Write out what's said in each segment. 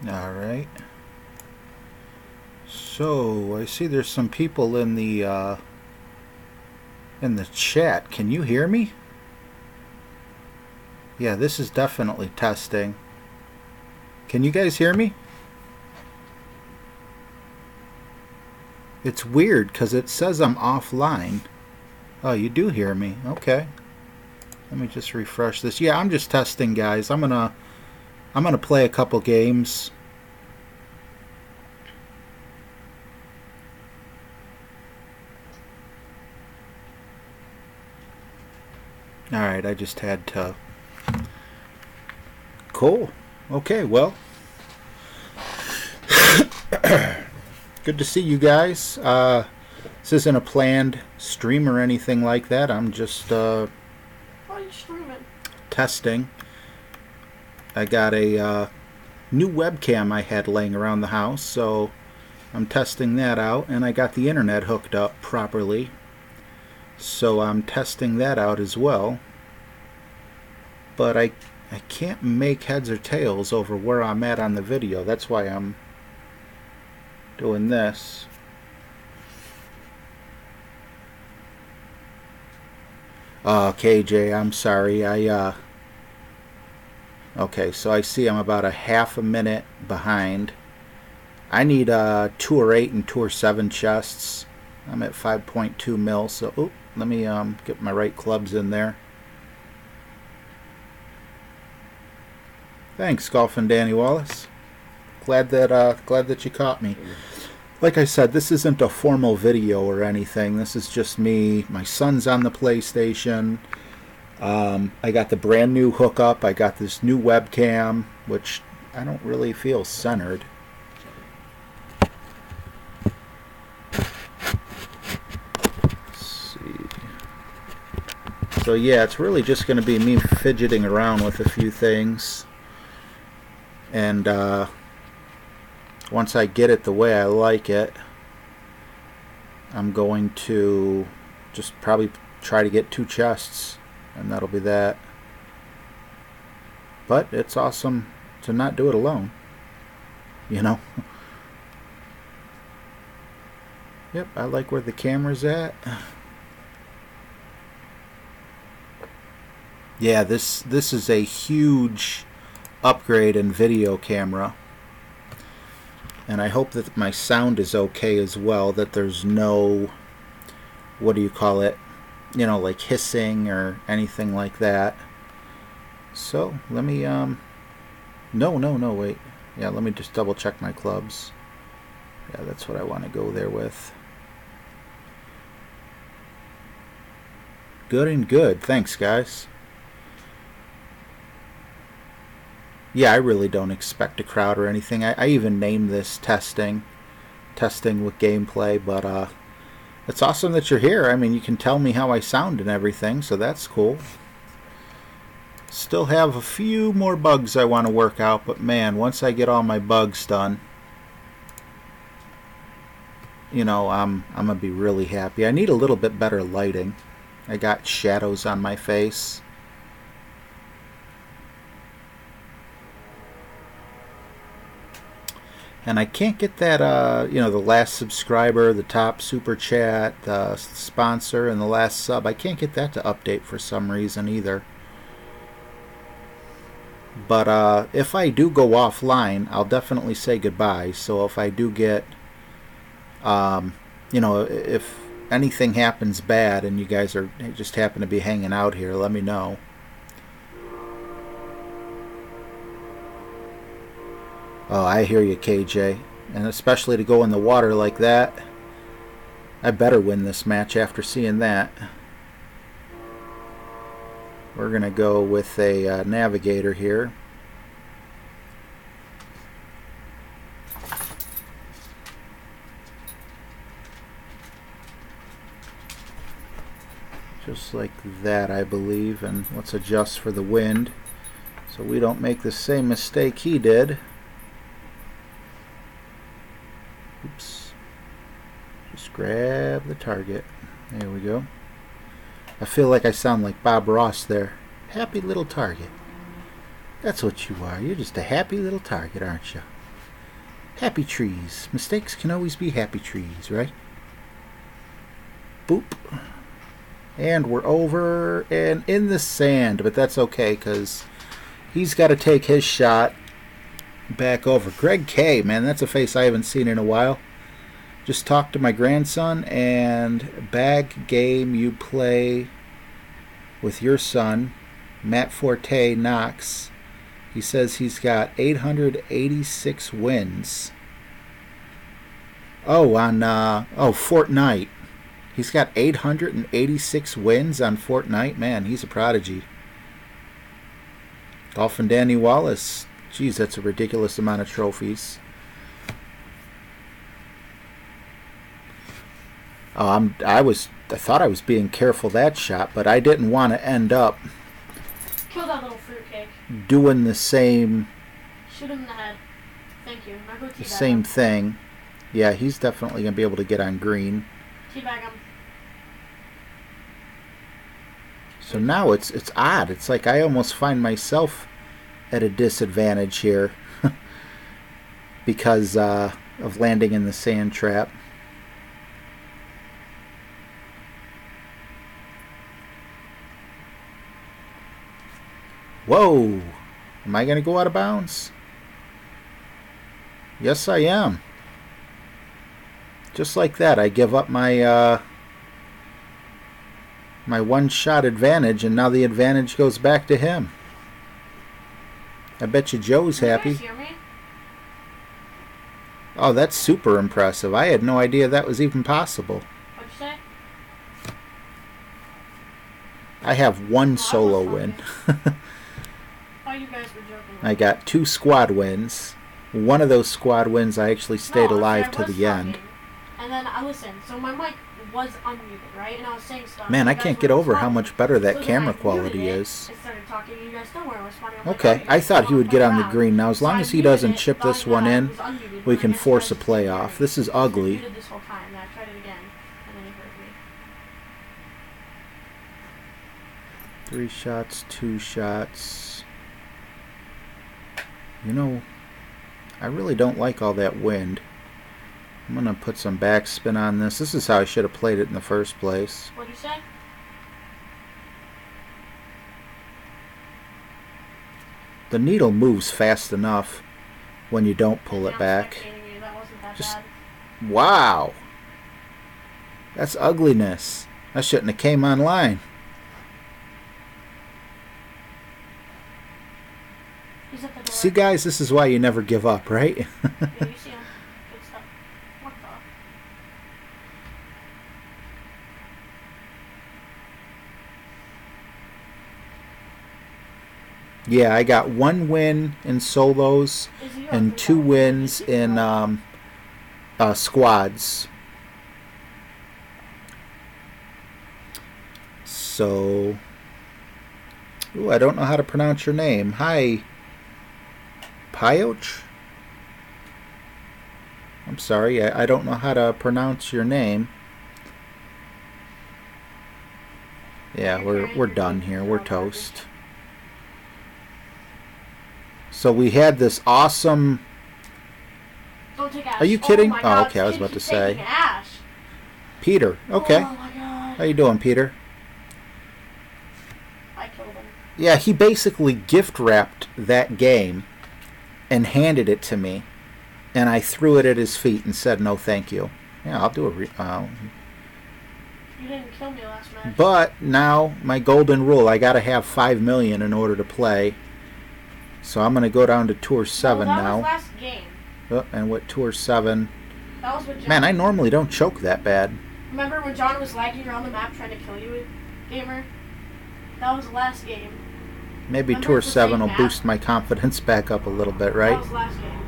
Alright. So, I see there's some people in the chat. Can you hear me? Yeah, this is definitely testing. Can you guys hear me? It's weird because it says I'm offline. Oh, you do hear me. Okay. Let me just refresh this. Yeah, I'm just testing, guys. I'm gonna play a couple games. Alright, I just had to... Cool. Okay, well. Good to see you guys. This isn't a planned stream or anything like that. I'm just Why are you streaming? Testing. I got a new webcam I had laying around the house, so I'm testing that out, and I got the internet hooked up properly, so I'm testing that out as well. But I can't make heads or tails over where I'm at on the video. That's why I'm doing this. KJ, I'm sorry. Okay, so I see I'm about a half a minute behind. I need Tour 8 and Tour 7 chests. I'm at 5.2 mil, so let me get my right clubs in there. Thanks, Golfing Danny Wallace. Glad that you caught me. Like I said, this isn't a formal video or anything. This is just me. My son's on the PlayStation. I got the brand new hookup. I got this new webcam, which I don't really feel centered. Let's see. So yeah, it's really just going to be me fidgeting around with a few things. And once I get it the way I like it, I'm going to just probably try to get 2 chests, and that'll be that. But it's awesome to not do it alone, you know. Yep, I like where the camera's at. Yeah, this is a huge upgrade in video camera, and I hope that my sound is okay as well, that there's no, what do you call it, you know, like hissing or anything like that. So let me no wait, yeah, let me just double check my clubs. Yeah, that's what I want to go there with. Good and good. Thanks, guys. Yeah, I really don't expect a crowd or anything. I even named this testing with gameplay, but it's awesome that you're here. I mean, you can tell me how I sound and everything, so that's cool. Still have a few more bugs I want to work out, but man, once I get all my bugs done, you know, I'm gonna be really happy. I need a little bit better lighting. I got shadows on my face. And I can't get that, you know, the last subscriber, the top super chat, the sponsor, and the last sub. I can't get that to update for some reason either. But if I do go offline, I'll definitely say goodbye. So if I do get, you know, if anything happens bad and you guys are just happen to be hanging out here, let me know. Oh, I hear you, KJ. And especially to go in the water like that. I better win this match after seeing that. We're going to go with a navigator here. Just like that, I believe. And let's adjust for the wind so we don't make the same mistake he did. Oops. Just grab the target. There we go. I feel like I sound like Bob Ross there. Happy little target. That's what you are. You're just a happy little target, aren't you? Happy trees. Mistakes can always be happy trees, right? Boop. And we're over and in the sand, but that's okay because he's got to take his shot back over. Greg K, man, that's a face I haven't seen in a while. Just talked to my grandson, and bag game you play with your son, Matt Forte Knox. He says he's got 886 wins. Oh, on Fortnite. He's got 886 wins on Fortnite. Man, he's a prodigy. Dolphin Danny Wallace. Geez, that's a ridiculous amount of trophies. Oh, I thought I was being careful that shot, but I didn't want to end up Kill that little fruitcake. doing the same. Shoot him in the head. Thank you. Now go teabag The same him. thing. Yeah, he's definitely gonna be able to get on green. Teabag him. So now it's odd. It's like I almost find myself at a disadvantage here because of landing in the sand trap. Whoa! Am I going to go out of bounds? Yes, I am. Just like that, I give up my my one-shot advantage, and now the advantage goes back to him. I bet you Joe's happy. Can you guys hear me? Oh, that's super impressive. I had no idea that was even possible. What'd you say? I have one Oh, solo I was win. Oh, you guys were joking. I got 2 squad wins. One of those squad wins I actually stayed No, alive I to was the end. talking, and then I listened. So my mic was unmuted, right? And I was saying stuff. Man, You I guys can't weren't get over how responding. much better that So then camera I quality muted it is. and started talking. You guys still weren't responding. I'm like, Okay, oh, I thought he would get on the around. green. Now, as So long I as he muted doesn't it, chip this thought one that in, it was unmuted, we but I can guess you force guys a just play didn't hear off. me. This is So I ugly. muted this whole time, and I tried it again, and then he heard me. 3 shots, 2 shots. You know, I really don't like all that wind. I'm going to put some backspin on this. This is how I should have played it in the first place. What'd you say? The needle moves fast enough when you don't pull it I'm back. spectating you. That wasn't that Just- bad. Wow! That's ugliness. I shouldn't have came online. He's at the door. See, guys, this is why you never give up, right? Yeah, you see him. Good stuff. What the? Yeah, I got 1 win in solos Is he and up? 2 wins in squads. So, ooh, I don't know how to pronounce your name. Hi, Pyoch? I'm sorry, I don't know how to pronounce your name. Yeah, we're done here. We're toast. So we had this awesome. Don't take Ash. Are you kidding? my Oh, God, okay, I was this about kid to keeps say. taking Ash. Peter. Okay. Oh my God. How you doing, Peter? I killed him. Yeah, he basically gift wrapped that game and handed it to me, and I threw it at his feet and said no thank you. Yeah, I'll do a You didn't kill me last match. but now my golden rule, I gotta have 5 million in order to play. So I'm gonna go down to Tour 7 that was now. last game. And with Tour 7, That was with John. man, I normally don't choke that bad. Remember when John was lagging around the map trying to kill you, gamer? That was last game. Maybe Remember Tour it's the 7 same will map? boost my confidence back up a little bit, That right? was last game.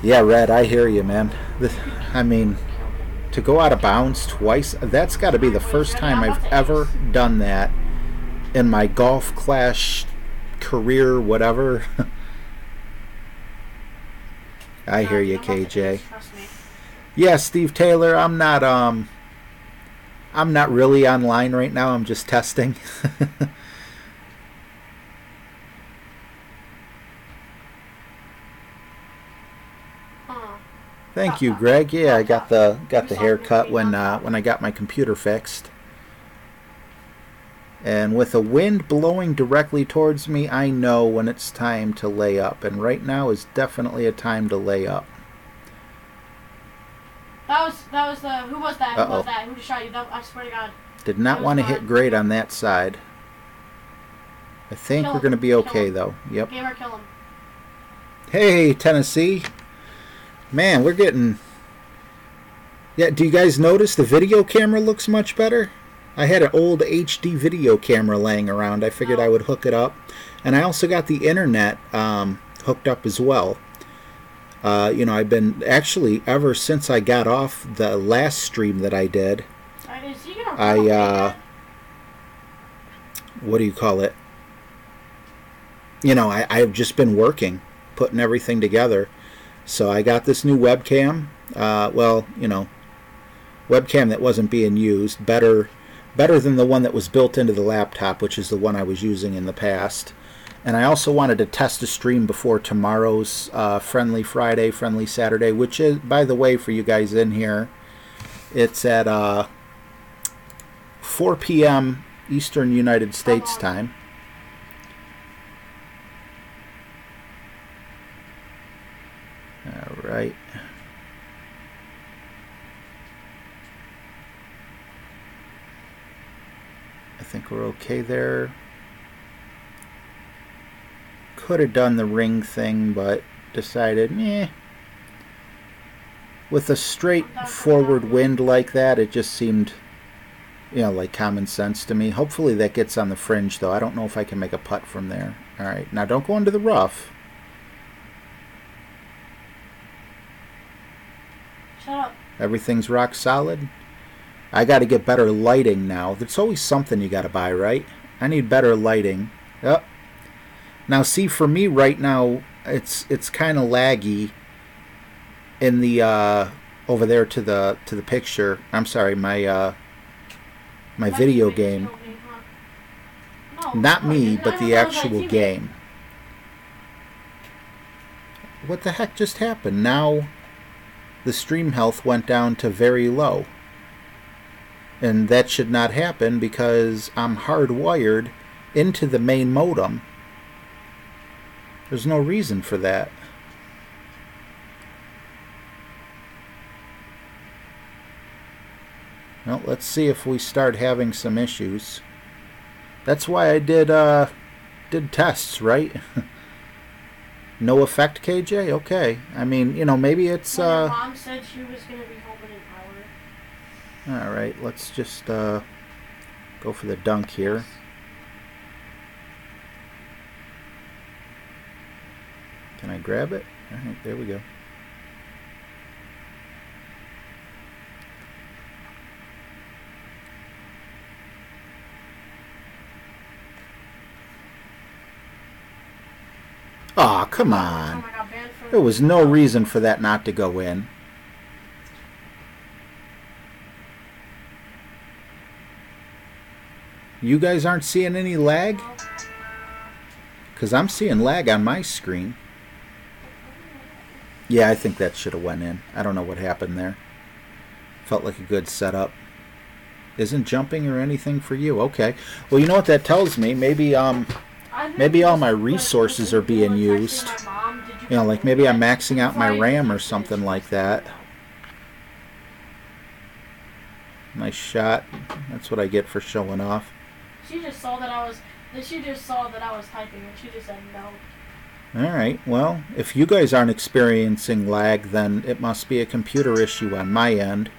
Yeah, Red, I hear you, man. I mean, to go out of bounds twice, that's got to be the first time I've ever done that in my Golf Clash career, whatever. I hear you, I'm about to KJ. ace, trust me. Yeah, Steve Taylor, I'm not really online right now. I'm just testing. Thank you, Greg. Yeah, I got the haircut when I got my computer fixed. And with a wind blowing directly towards me, I know when it's time to lay up. And right now is definitely a time to lay up. That was the, who was that? Uh-oh. Who was that? Who just shot you? I swear to God. Did not want to hit great on that side. I think we're going to be okay, though. Yep. Gamer, kill him. Hey, Tennessee. Man, we're getting... Yeah, do you guys notice the video camera looks much better? I had an old HD video camera laying around. I figured I would hook it up. And I also got the internet hooked up as well. You know, I've been... Actually, ever since I got off the last stream that I did, what do you call it? You know, I've just been working, putting everything together. So I got this new webcam. Well, you know, webcam that wasn't being used. Better than the one that was built into the laptop, which is the one I was using in the past. And I also wanted to test a stream before tomorrow's Friendly Friday, Friendly Saturday, which is, by the way, for you guys in here, it's at 4 p.m. Eastern United States time. All right. I think we're okay there. Could have done the ring thing, but decided, with a straightforward wind like that, it just seemed, you know, like common sense to me. Hopefully that gets on the fringe, though. I don't know if I can make a putt from there. All right, now don't go into the rough. Shut up. Everything's rock solid. I got to get better lighting now. There's always something you got to buy, right? I need better lighting. Yep. Now, see, for me right now, it's kind of laggy in the over there to the picture. I'm sorry, my video game. Not me, but the actual game. What the heck just happened? Now the stream health went down to very low. And that should not happen because I'm hardwired into the main modem. There's no reason for that. Well, let's see if we start having some issues. That's why I did tests, right? No effect, KJ? Okay. I mean, you know, maybe it's... Your mom said she was going to be home in an hour. Alright, let's just go for the dunk here. Can I grab it? Alright, there we go. Aw, come on. There was no reason for that not to go in. You guys aren't seeing any lag? Because I'm seeing lag on my screen. Yeah, I think that should have went in. I don't know what happened there. Felt like a good setup. Isn't jumping or anything for you? Okay. Well, you know what that tells me? Maybe maybe all my resources are being used. You know, like maybe I'm maxing out my RAM or something like that. Nice shot. That's what I get for showing off. She just saw that I was typing and she just said no. Alright, well, if you guys aren't experiencing lag, then it must be a computer issue on my end.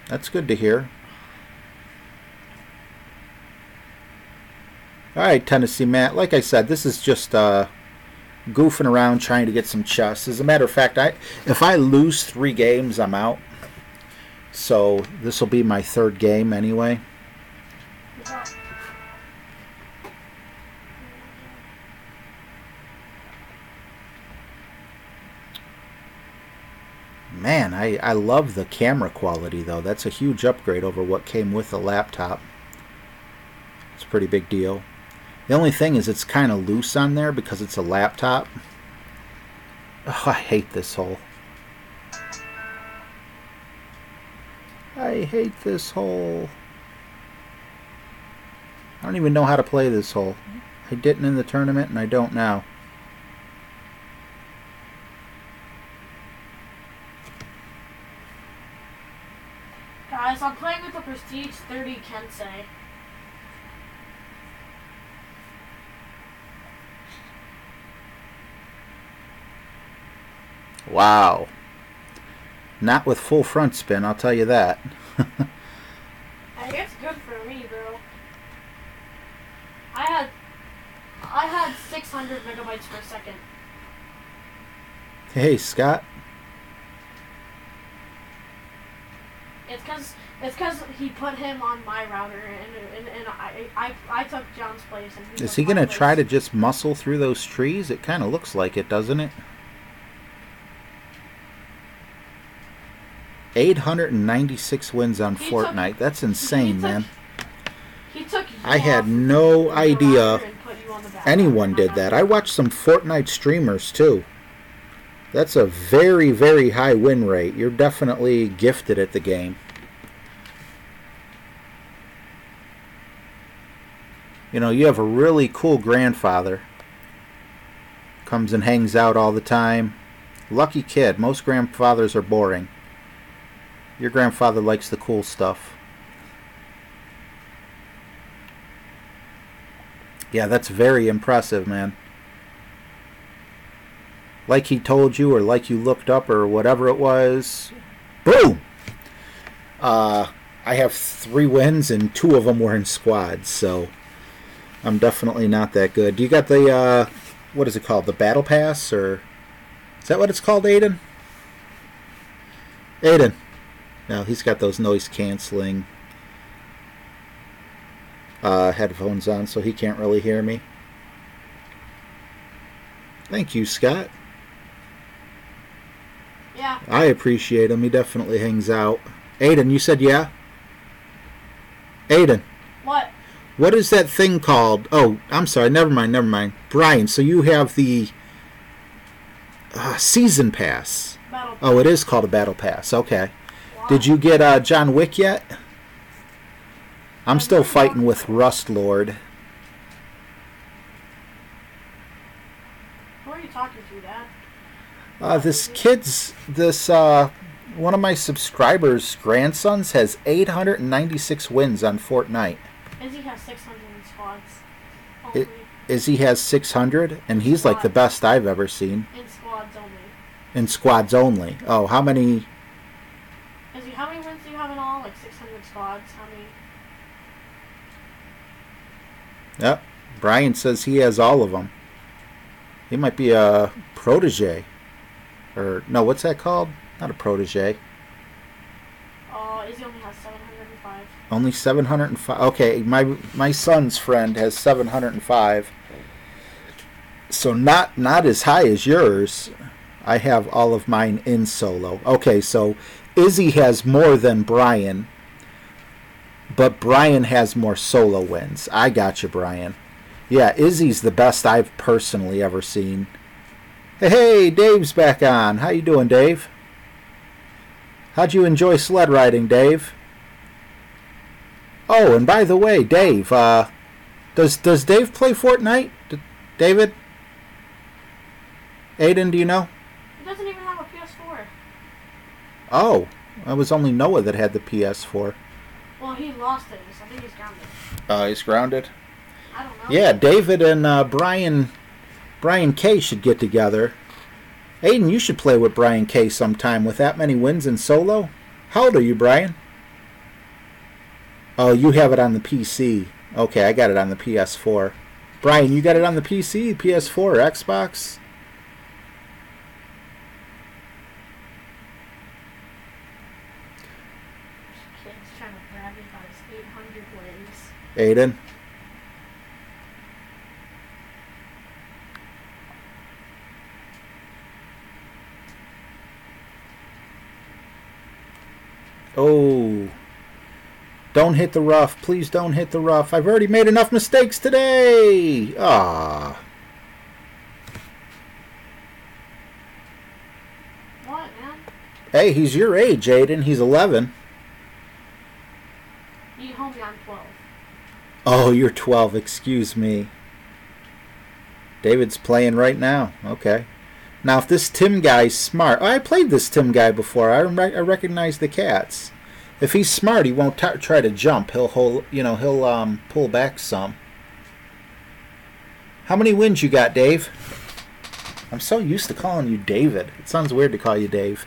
That's good to hear. Alright, Tennessee Matt, like I said, this is just goofing around trying to get some chess. As a matter of fact, if I lose 3 games, I'm out. So this will be my 3rd game anyway. Man, I love the camera quality, though. That's a huge upgrade over what came with the laptop. It's a pretty big deal. The only thing is it's kind of loose on there because it's a laptop. Oh, I hate this hole. I hate this hole. I don't even know how to play this hole. I didn't in the tournament, and I don't now. Guys, I'm playing with a Prestige 30 Kensei. Wow. Not with full front spin, I'll tell you that. Hey, it's good for me, bro. I had 600 megabytes per second. Hey, Scott. It's cause he put him on my router, and I took John's place. And Is he gonna try to just muscle through those trees? It kind of looks like it, doesn't it? 896 wins on Fortnite. That's insane, man. I had no idea anyone did that. I watched some Fortnite streamers too. That's a very, very high win rate. You're definitely gifted at the game. You know, you have a really cool grandfather. Comes and hangs out all the time. Lucky kid. Most grandfathers are boring. Your grandfather likes the cool stuff. Yeah, that's very impressive, man. Like he told you, or like you looked up, or whatever it was. Boom! I have 3 wins, and 2 of them were in squads, so I'm definitely not that good. Do you got the, what is it called? The Battle Pass, or is that what it's called, Aiden? Aiden. No, he's got those noise-canceling headphones on, so he can't really hear me. Thank you, Scott. Yeah. I appreciate him. He definitely hangs out. Aiden, you said yeah? Aiden. What? What is that thing called? Oh, I'm sorry. Never mind. Brian, so you have the Season Pass. Battle Pass. Oh, it is called a Battle Pass. Okay. Wow. Did you get John Wick yet? I'm still fighting with Rust Lord. Who are you talking to, Dad? One of my subscribers' grandsons has 896 wins on Fortnite. Izzy has 600 in squads. Izzy has 600, and he's like the best I've ever seen. In squads only. In squads only. Oh, how many? Izzy, how many wins do you have in all? Like 600 squads? How many? Yep. Brian says he has all of them. He might be a protege. Or, no, what's that called? Not a protege. Izzy only has 705. Only 705. Okay, my son's friend has 705. So not as high as yours. I have all of mine in solo. Okay, so Izzy has more than Brian. But Brian has more solo wins. I got you, Brian. Yeah, Izzy's the best I've personally ever seen. Hey, Dave's back on. How you doing, Dave? How'd you enjoy sled riding, Dave? Oh, and by the way, Dave, does Dave play Fortnite? David? Aiden, do you know? He doesn't even have a PS4. Oh, it was only Noah that had the PS4. Well, he lost it, so I think he's grounded. He's grounded? I don't know. Yeah, David and Brian K should get together. Aiden, you should play with Brian K sometime with that many wins in solo. How old are you, Brian? Oh, you have it on the PC. Okay, I got it on the PS4. Brian, you got it on the PC, PS4, or Xbox? Kid's trying to brag about his 800 wins. Aiden? Oh, don't hit the rough. Please don't hit the rough. I've already made enough mistakes today. Ah. Hey, he's your age, Aiden. He's 11. You told me I'm 12. Oh, you're 12. Excuse me. David's playing right now. Okay. Now, if this Tim guy's smart... Oh, I played this Tim guy before. I recognize the cats. If he's smart, he won't try to jump. He'll pull back some. How many wins you got, Dave? I'm so used to calling you David. It sounds weird to call you Dave.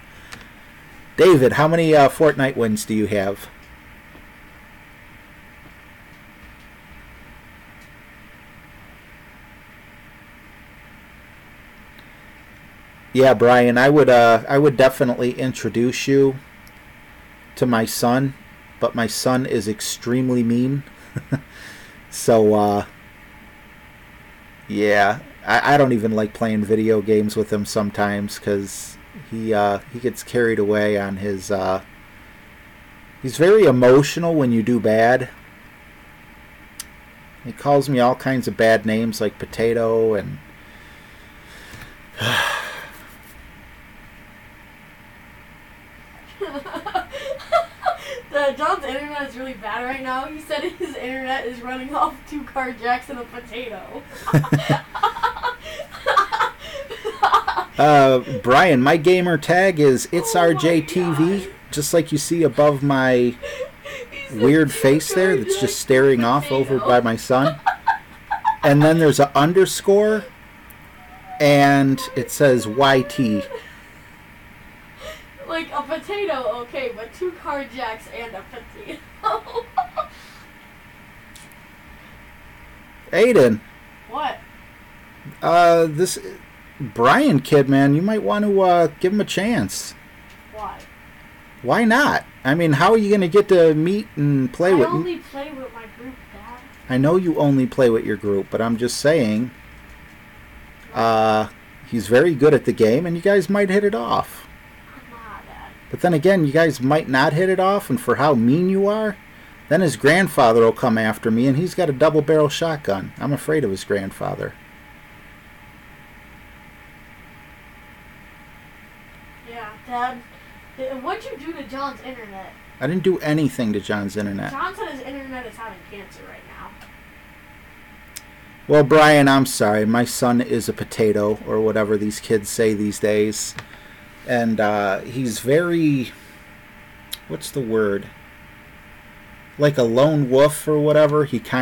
David, how many Fortnite wins do you have? Yeah, Brian, I would definitely introduce you to my son, but my son is extremely mean. So, yeah, I don't even like playing video games with him sometimes because he gets carried away on his... he's very emotional when you do bad. He calls me all kinds of bad names like potato and... John's internet is really bad right now. He said his internet is running off 2 car jacks and a potato. Brian, my gamer tag is itsRJTV, just like you see above my weird face there that's just staring off over by my son. And then there's an underscore, and it says YT. Like a potato, okay, but 2 car jacks and a potato. Aiden. What? This Brian kid, man, you might want to give him a chance. Why? Why not? I mean, how are you going to get to meet and play with... I only play with my group, Dad. I know you only play with your group, but I'm just saying... he's very good at the game, and you guys might hit it off. But then again, you guys might not hit it off, and for how mean you are, then his grandfather will come after me, and he's got a double-barrel shotgun. I'm afraid of his grandfather. Yeah, Dad. What'd you do to John's internet? I didn't do anything to John's internet. John said his internet is having cancer right now. Well, Brian, I'm sorry. My son is a potato, or whatever these kids say these days. And he's very, what's the word? Like a lone wolf or whatever. He has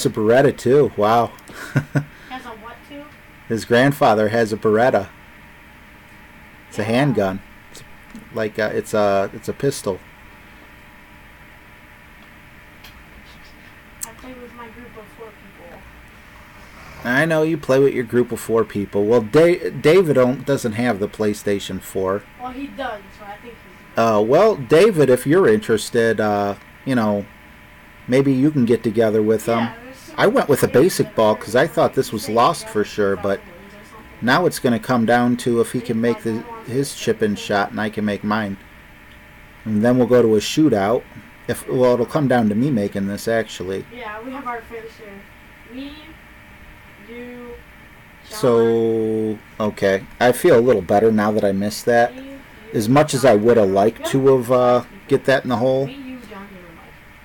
a Beretta too. Wow. Has a what too? His grandfather has a Beretta. It's a handgun. It's like it's a pistol. I play with my group of 4 people. I know you play with your group of 4 people. Well, David doesn't have the PlayStation 4. Well, he does, so I think he's... Well, David, if you're interested, maybe you can get together with him. I went with a basic ball because I thought this was lost for sure, but now it's going to come down to if he can make his chip-in shot and I can make mine. And then we'll go to a shootout. It'll come down to me making this, actually. Yeah, we have our fair share. Me... You, John, so, okay. I feel a little better now that I missed that. As much as I would have liked to have get that in the hole.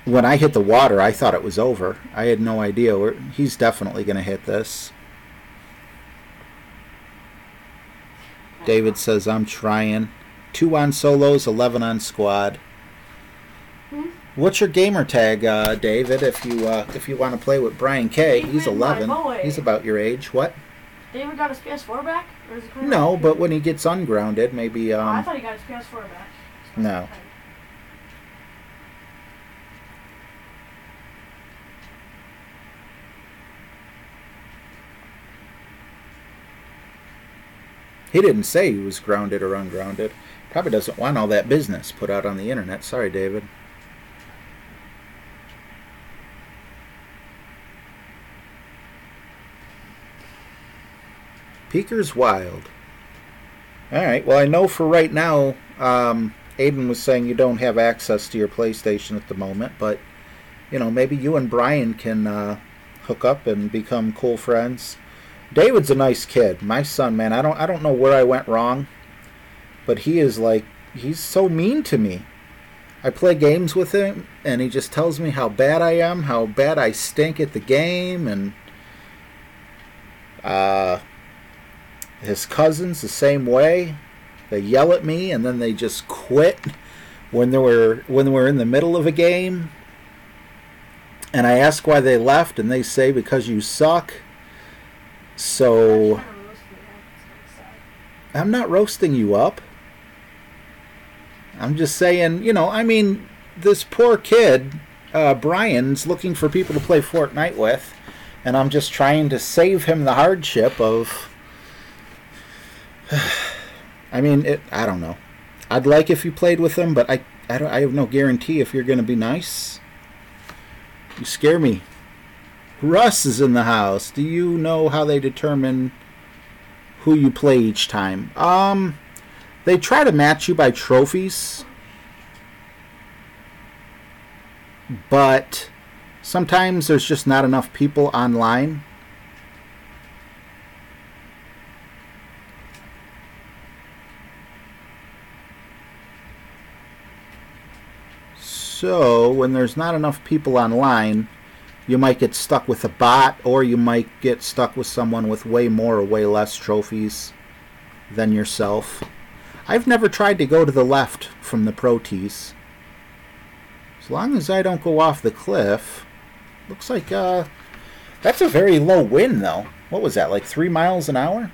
When I hit the water, I thought it was over. I had no idea. He's definitely going to hit this. David says, I'm trying. 2 on solos, 11 on squad. What's your gamer tag, David, if you want to play with Brian K? He's 11. He's about your age. What? David got his PS4 back? Or is it no, but when he gets ungrounded, maybe... I thought he got his PS4 back. No. He didn't say he was grounded or ungrounded. Probably doesn't want all that business put out on the internet. Sorry, David. Peeker's Wild. Alright, well I know for right now, Aiden was saying you don't have access to your PlayStation at the moment, but, maybe you and Brian can hook up and become cool friends. David's a nice kid. My son, man, I don't know where I went wrong. But he is like, he's so mean to me. I play games with him, and he just tells me how bad I am, how bad I stink at the game, and his cousins the same way. They yell at me, and then they just quit when we're in the middle of a game. And I ask why they left, and they say because you suck. So I'm not roasting you up. I'm just saying, you know, I mean, this poor kid, Brian's looking for people to play Fortnite with, and I'm just trying to save him the hardship of... I mean, I don't know. I'd like if you played with him, but I have no guarantee if you're going to be nice. You scare me. Russ is in the house. Do you know how they determine who you play each time? They try to match you by trophies, but sometimes there's just not enough people online. So when there's not enough people online, you might get stuck with a bot, or you might get stuck with someone with way more or way less trophies than yourself. I've never tried to go to the left from the pro tees. As long as I don't go off the cliff. Looks like that's a very low wind, though. What was that, like 3 miles an hour?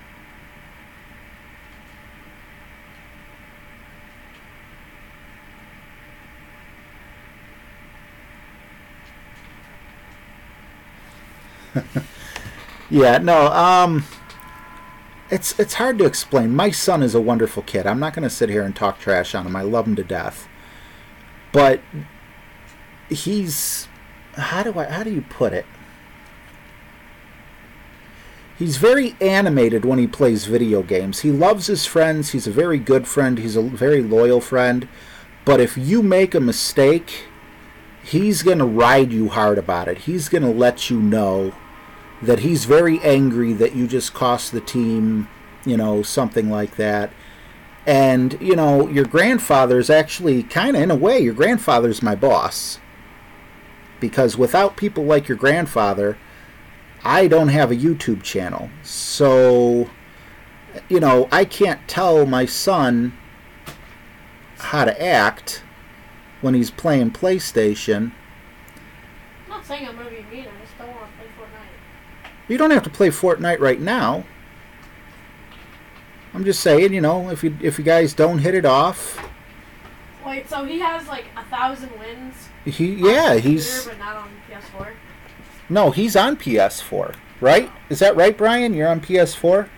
Yeah, no, it's hard to explain. My son is a wonderful kid. I'm not going to sit here and talk trash on him. I love him to death. But he's, how do you put it? He's very animated when he plays video games. He loves his friends. He's a very good friend. He's a very loyal friend. But if you make a mistake, he's going to ride you hard about it. He's going to let you know that he's very angry that you just cost the team, you know, something like that. And, you know, your grandfather's actually kind of, in a way, your grandfather's my boss. Because without people like your grandfather, I don't have a YouTube channel. So, you know, I can't tell my son how to act when he's playing PlayStation. I'm not saying I'm going to be mean, I just don't want to play Fortnite. You don't have to play Fortnite right now. I'm just saying, you know, if you guys don't hit it off. Wait, so he has like 1,000 wins? He's. But not on PS4? No, he's on PS4, right? Is that right, Brian? You're on PS4?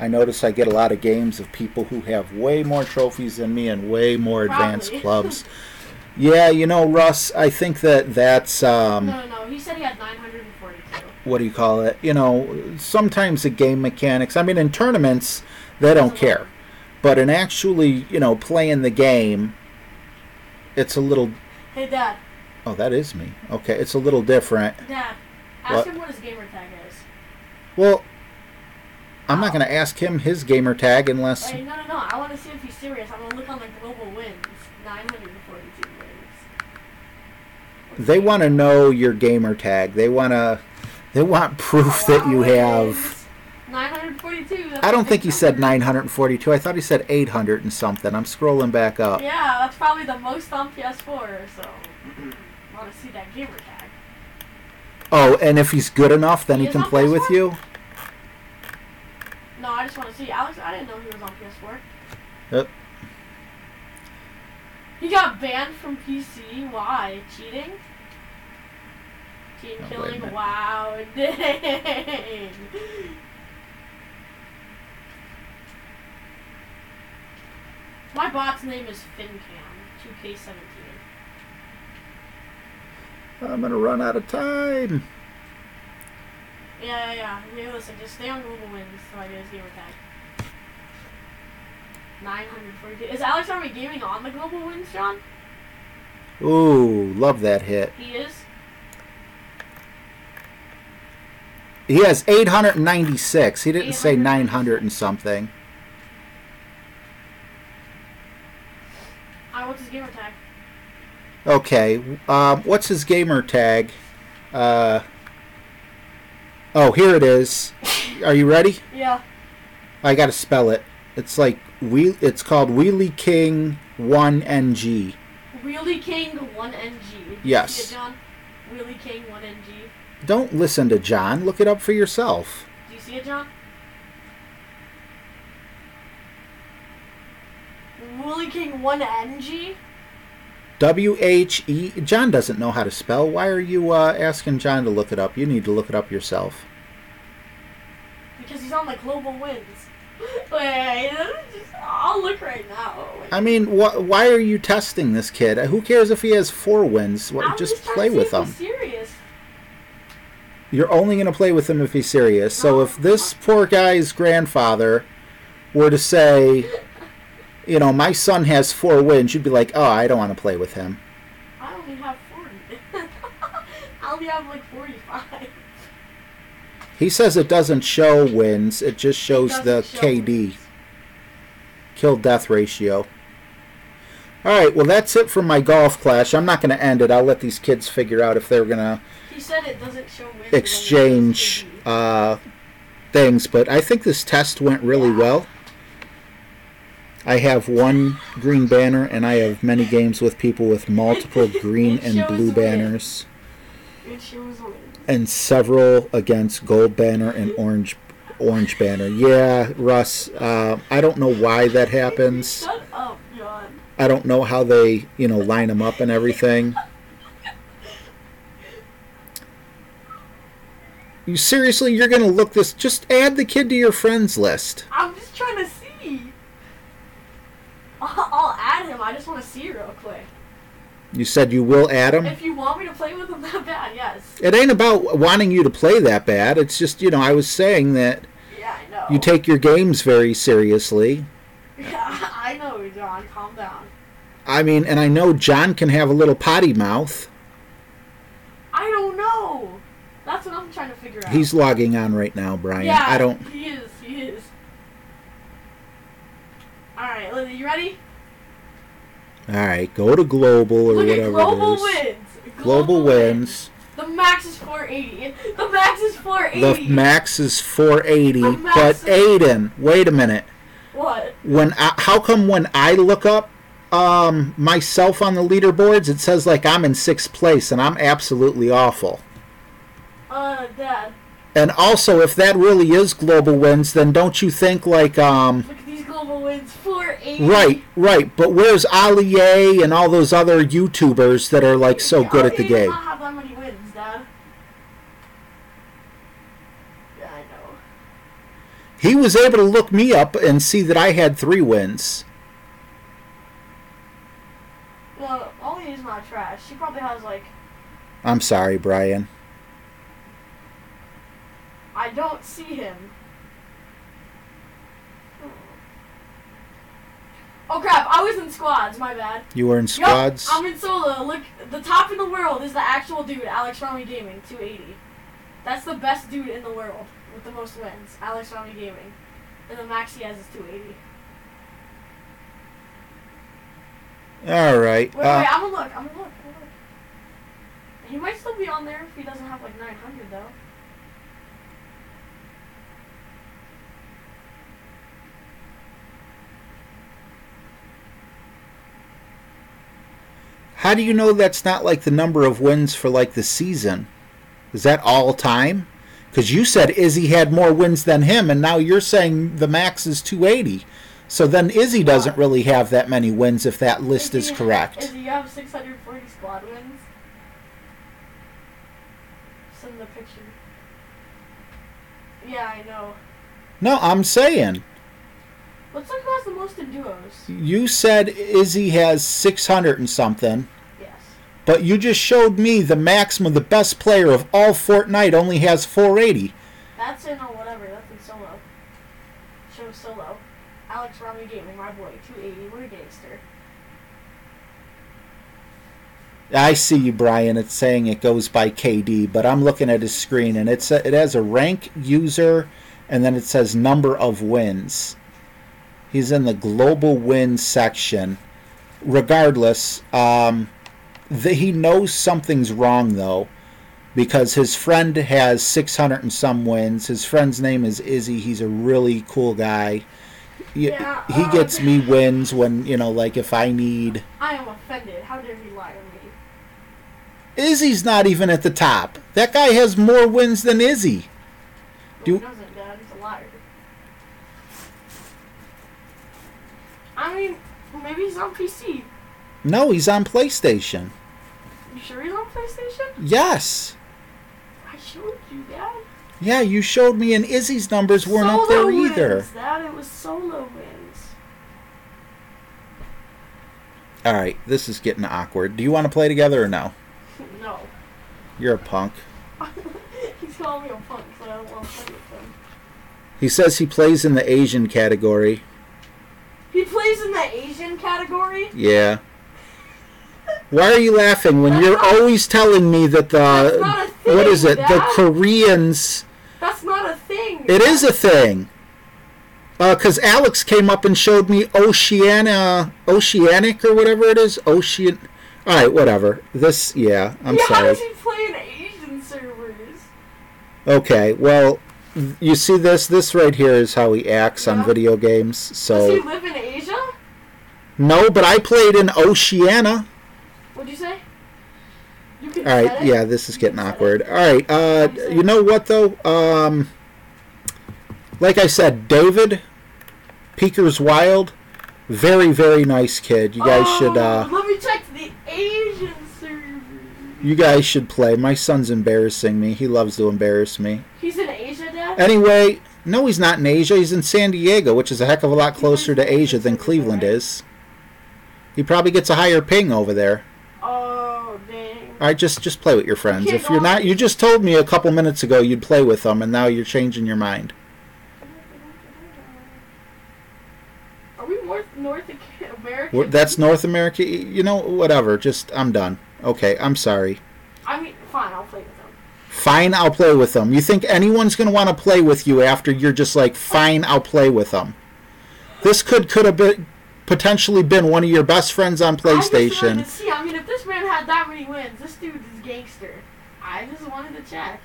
I notice I get a lot of games of people who have way more trophies than me and way more advanced clubs. Yeah, you know, Russ, I think that's... No. He said he had 942. What do you call it? You know, sometimes the game mechanics... I mean, in tournaments, they don't care. But in actually, you know, playing the game, it's a little... Hey, Dad. Oh, that is me. Okay, it's a little different. Dad, ask him what his gamer tag is. Well, I'm not going to ask him his gamer tag unless... Wait, no. I want to see if he's serious. I'm going to look on the global wins. 942 wins. They want to know your gamer tag. They want proof that you have... 942. I don't think he said 942. I thought he said 800 and something. I'm scrolling back up. Yeah, that's probably the most on PS4, so I want to see that gamer tag. Oh, and if he's good enough, then he can play with you? No, I just want to see. Alex, I didn't know he was on PS4. Yep. He got banned from PC. Why? Cheating? Team killing? Wow. Dang. My bot's name is FinCam, 2K17. I'm going to run out of time. Yeah. Hey, listen, just stay on global wins so I get his gamer tag. 942. Is Alex Army Gaming on the global wins, John? Ooh, love that hit. He is? He has 896. He didn't say 900 and something. Alright, what's his gamer tag? Okay, what's his gamer tag? Oh, here it is. Are you ready? Yeah. I gotta spell it. It's like it's called Wheelie King 1NG. Wheelie King 1NG. Yes. See it, John? Wheelie King 1NG. Don't listen to John. Look it up for yourself. Do you see it, John? Wheelie King 1NG? WHE. John doesn't know how to spell. Why are you asking John to look it up? You need to look it up yourself. Because he's on the global wins. Wait, I'll look right now. Wait. I mean, why are you testing this kid? Who cares if he has 4 wins? Just play with him. Serious. You're only going to play with him if he's serious. So if this poor guy's grandfather were to say, you know, my son has 4 wins, you'd be like, oh, I don't want to play with him. I only have 40. I only have like 45. He says it doesn't show wins. It just shows the KD. Wins. Kill-death ratio. Alright, well that's it for my golf clash. I'm not going to end it. I'll let these kids figure out if they're going to He said it doesn't show wins. exchange things. But I think this test went really well. I have 1 green banner, and I have many games with people with multiple green and blue banners. It shows wins. And several against gold banner and orange banner. Yeah, Russ, I don't know why that happens. Shut up, John. I don't know how they, you know, line them up and everything. You seriously, you're going to look this, just add the kid to your friends list. I'm just trying to see. I'll add him. I just want to see real quick. You said you will add him? If you want me to play with him that bad, yes. It ain't about wanting you to play that bad. It's just, you know, I was saying that Yeah, I know. you take your games very seriously. Yeah, I know, John. Calm down. I mean, and I know John can have a little potty mouth. I don't know. That's what I'm trying to figure out. He's logging on right now, Brian. Yeah, I don't. He is. Alright, Lily, you ready? Alright, go to global or Look whatever at global it is. wins. Global wins. The max is 480. The max is 480. The max is 480. The max But is- Aiden, wait a minute. What? How come when I look up myself on the leaderboards, it says like I'm in 6th place and I'm absolutely awful. Dad. And also, if that really is global wins, then don't you think like Look at these global wins. 480. Right. But where's Ali A and all those other YouTubers that are like so good at the He game? does not have that many wins, Dad. Yeah, I know. He was able to look me up and see that I had 3 wins. Well, only is not trash. She probably has like. I'm sorry, Brian. I don't see him. Oh crap! I was in squads. My bad. You were in squads? Yup, I'm in solo. Look, the top in the world is the actual dude, Alex Rami Gaming, 280. That's the best dude in the world with the most wins, Alex Rami Gaming. And the max he has is 280. All right. Wait, I'm gonna look. He might still be on there if he doesn't have like 900 though. How do you know that's not like the number of wins for like the season? Is that all time? Because you said Izzy had more wins than him, and now you're saying the max is 280. So then Izzy doesn't really have that many wins if that list is correct. Izzy, you have 640 squad wins. Send the picture. Yeah, I know. No, I'm saying. Let's look who has the most in duos. You said Izzy has 600 and something. Yes. But you just showed me the maximum, the best player of all Fortnite only has 480. That's in whatever. That's in solo. Show solo. Alex Rami Gaming, my boy, 280. What a gangster. I see you, Brian. It's saying it goes by KD, but I'm looking at his screen, and it has a rank, user, and then it says number of wins. He's in the global wins section. Regardless, he knows something's wrong, though, because his friend has 600 and some wins. His friend's name is Izzy. He's a really cool guy. Yeah, he gets me wins when, like if I need... I am offended. How dare he lie to me? Izzy's not even at the top. That guy has more wins than Izzy. No, he doesn't, Dad. He's a liar. I mean, maybe he's on PC. No, he's on PlayStation. You sure he's on PlayStation? Yes. I showed you, Dad. Yeah, you showed me, and Izzy's numbers weren't up there either. Wins, Dad. It was solo wins. All right, this is getting awkward. Do you want to play together or no? No. You're a punk. He's calling me a punk, so I don't want to play with him. He says he plays in the Asian category. He plays in the Asian category? Yeah. Why are you laughing when you're always telling me that That's not a thing, what is it? Dad. The Koreans. That's not a thing. It is a thing. Because Alex came up and showed me Oceanic or whatever it is. Ocean. All right, whatever. This, yeah, I'm sorry. How does he play in Asian servers? Okay, well, you see this? This right here is how he acts on video games. So. Does he live in Asia? No, but I played in Oceania. What'd you say? You can All right, yeah, this is getting awkward. All right, you know what though? Like I said, David Peeker's Wild, very, very nice kid. You guys should. Let me check the Asian server. You guys should play. My son's embarrassing me. He loves to embarrass me. He's in Asia, Dad? Anyway, no, he's not in Asia. He's in San Diego, which is a heck of a lot closer to Asia than Cleveland is. He probably gets a higher ping over there. Oh, dang. All right, just play with your friends. If you're not, you just told me a couple minutes ago you'd play with them, and now you're changing your mind. Are we North America? That's North America. You know, whatever. Just, I'm done. Okay, I'm sorry. I mean, fine, I'll play with them. Fine, I'll play with them. You think anyone's going to want to play with you after you're just like, fine, I'll play with them? This could have been potentially been one of your best friends on PlayStation. I just wanted to see. I mean, if this man had that many wins, this dude is gangster. I just wanted to check.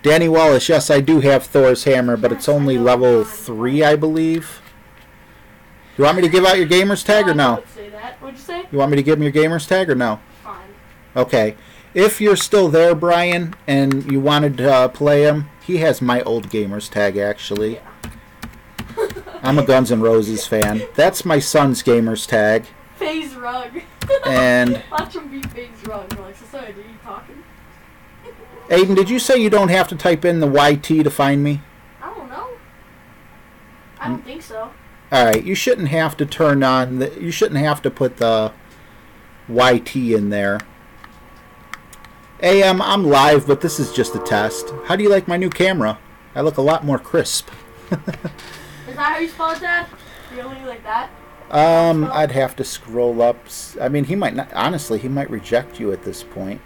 Danny Wallace, yes, I do have Thor's hammer, but it's only level 3, I believe. You want me to give out your gamer's tag or no? I would say that. What'd you say? You want me to give him your gamer's tag or no? Fine. Okay. If you're still there, Brian, and you wanted to play him, he has my old gamer's tag, actually. Yeah. I'm a Guns N' Roses fan. That's my son's gamer's tag. FaZe Rug. And watch him be FaZe Rug. You're like, society, are you talking? Aiden, did you say you don't have to type in the YT to find me? I don't know. I don't think so. Alright, you shouldn't have to turn on you shouldn't have to put the YT in there. AM, I'm live, but this is just a test. How do you like my new camera? I look a lot more crisp. Is that how you spell it, Dad? Really, like that? I'd have to scroll up. I mean, he might not. Honestly, he might reject you at this point.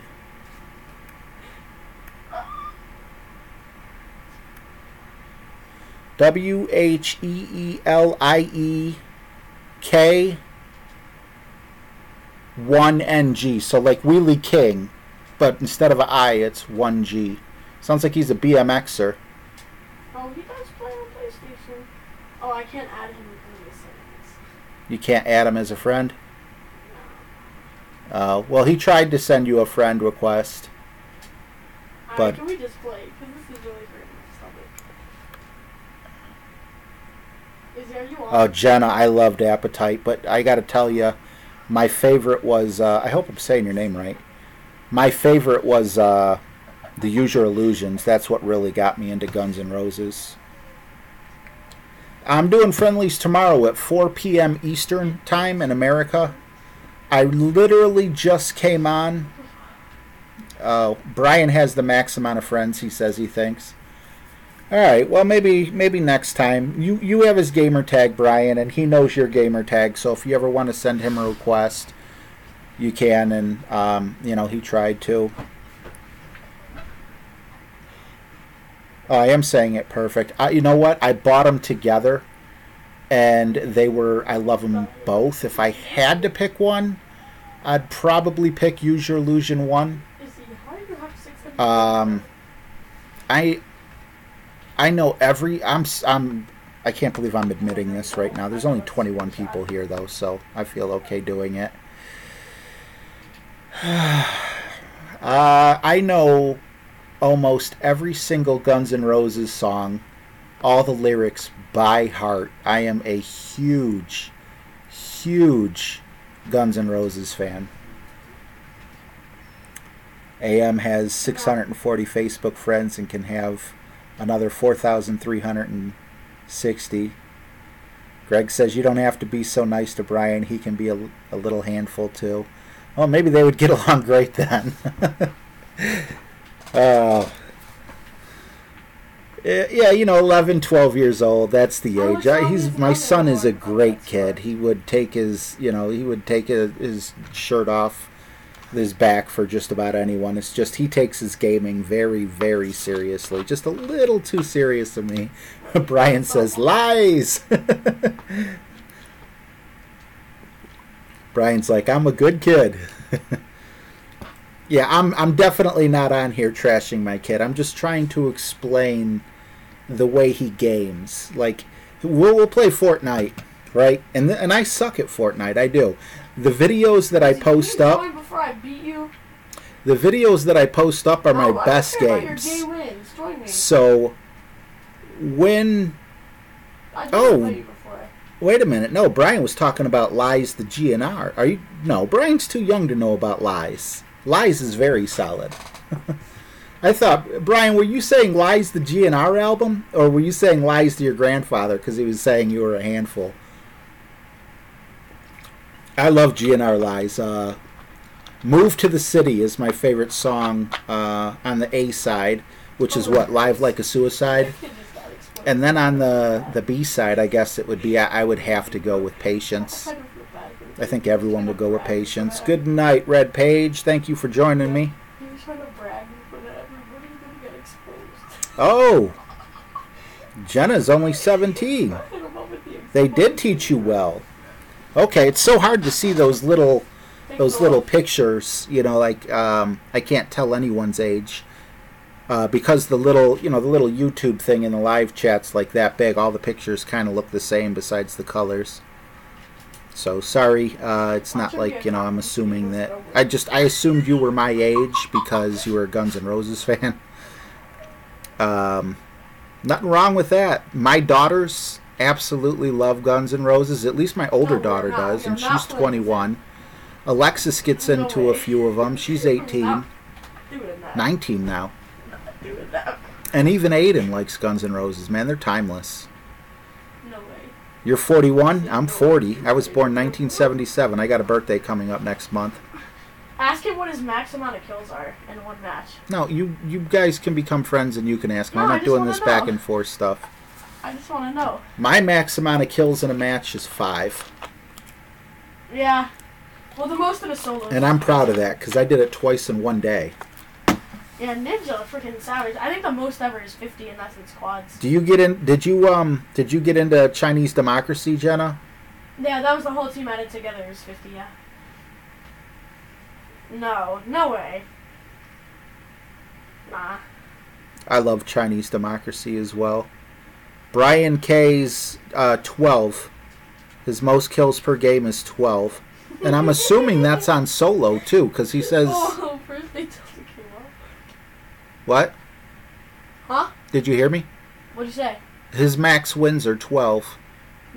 WHEELIEK 1NG. So like Wheelie King, but instead of an I, it's 1G. Sounds like he's a BMXer. Oh, he does play on PlayStation. Oh, I can't add him in the settings. You can't add him as a friend? No. Well, he tried to send you a friend request. But can we just play? Because this is really hurting my stomach. Are you on? Oh, Jenna, I loved Appetite, but I got to tell you, my favorite was, I hope I'm saying your name right. My favorite was The Use Your Illusions. That's what really got me into Guns N' Roses. I'm doing friendlies tomorrow at 4 p.m. Eastern time in America. I literally just came on. Brian has the max amount of friends, he says he thinks. All right. Well, maybe next time. You have his gamer tag, Brian, and he knows your gamer tag. So if you ever want to send him a request, you can. And you know, he tried to. Oh, I am saying it perfect. You know what? I bought them together, and they were. I love them both. If I had to pick one, I'd probably pick Use Your Illusion 1. I know every. I can't believe I'm admitting this right now. There's only 21 people here though, so I feel okay doing it. I know almost every single Guns N' Roses song, all the lyrics by heart. I am a huge Guns N' Roses fan. AM has 640 Facebook friends and can have another 4,360. Greg says you don't have to be so nice to Brian. He can be a little handful too. Well, maybe they would get along great then. Yeah, you know, 11, 12 years old. That's the age. My son is a great kid. He would take his, his shirt off his back for just about anyone. It's just he takes his gaming very, very seriously. Just a little too serious to me. Brian says lies. Brian's like, I'm a good kid. Yeah, I'm definitely not on here trashing my kid. I'm just trying to explain the way he games. Like, we'll play Fortnite, right? And I suck at Fortnite. I do. The videos that I post up. Before I beat you? The videos that I post up are my best games. So when wait a minute. No, Brian was talking about Lies the GNR. Are you? No, Brian's too young to know about Lies. Lies is very solid. I thought, Brian, were you saying Lies the GNR album? Or were you saying Lies to your grandfather because he was saying you were a handful? I love GNR Lies. Move to the City is my favorite song on the A side, which is what? Live Like a Suicide? And then on the B side, I guess it would be, I would have to go with Patience. I think everyone will go with Patience. Good night, Red Page. Thank you for joining me. Oh, Jenna's only 17. They did teach you well. Okay, it's so hard to see those little pictures. You know, like I can't tell anyone's age because the little YouTube thing in the live chat's like that big. All the pictures kind of look the same besides the colors. So sorry, it's not like, I'm assuming that I assumed you were my age because you were a Guns N' Roses fan. Nothing wrong with that. My daughters absolutely love Guns N' Roses. At least my older daughter does, and she's 21. Alexis gets into a few of them. She's 18, 19 now. And even Aiden likes Guns N' Roses. Man, they're timeless. You're 41? I'm 40. I was born 1977. I got a birthday coming up next month. Ask him what his max amount of kills are in one match. No, you guys can become friends and you can ask him. I'm not doing this back and forth stuff. I just want to know. My max amount of kills in a match is 5. Yeah. Well, the most in a solo. And I'm proud of that because I did it twice in one day. Yeah, Ninja, freaking savage. I think the most ever is 50, and that's in squads. Did you get into Chinese Democracy, Jenna? Yeah, that was the whole team added together. It was 50. Yeah. No way. Nah. I love Chinese Democracy as well. Brian K's 12. His most kills per game is 12. And I'm assuming that's on solo, too, because he says... Oh, first they came up. What? Huh? Did you hear me? What'd you say? His max wins are 12.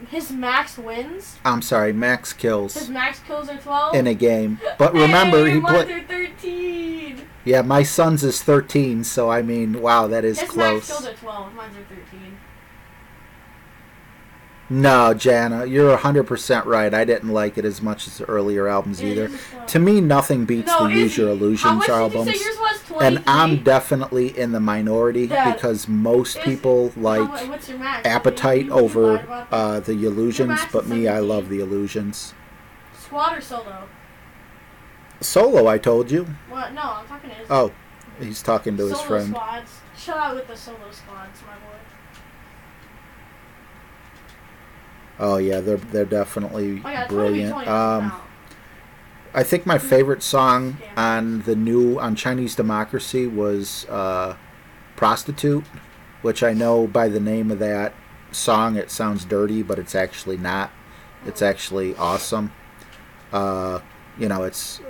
His max wins? I'm sorry, max kills. His max kills are 12? In a game. But remember, hey, he mine's are 13! Yeah, my son's is 13, so I mean, wow, that is His close. His max kills are 12, mine's are 13. No, Jana, you're 100% right. I didn't like it as much as the earlier albums either. To me, nothing beats the Use Your Illusions albums. Did you say yours was? 23? And I'm definitely in the minority because most people like Appetite over the Illusions, but me, I love the Illusions. Squad or solo? Solo, I told you. What? No, I'm talking to his. Oh, he's talking to his friend. Solo squads. Chill out with the solo squads, my boy. Oh yeah, they're definitely brilliant. I think my favorite song on Chinese Democracy was "Prostitute," which I know by the name of that song it sounds dirty, but it's actually not. It's actually awesome. It's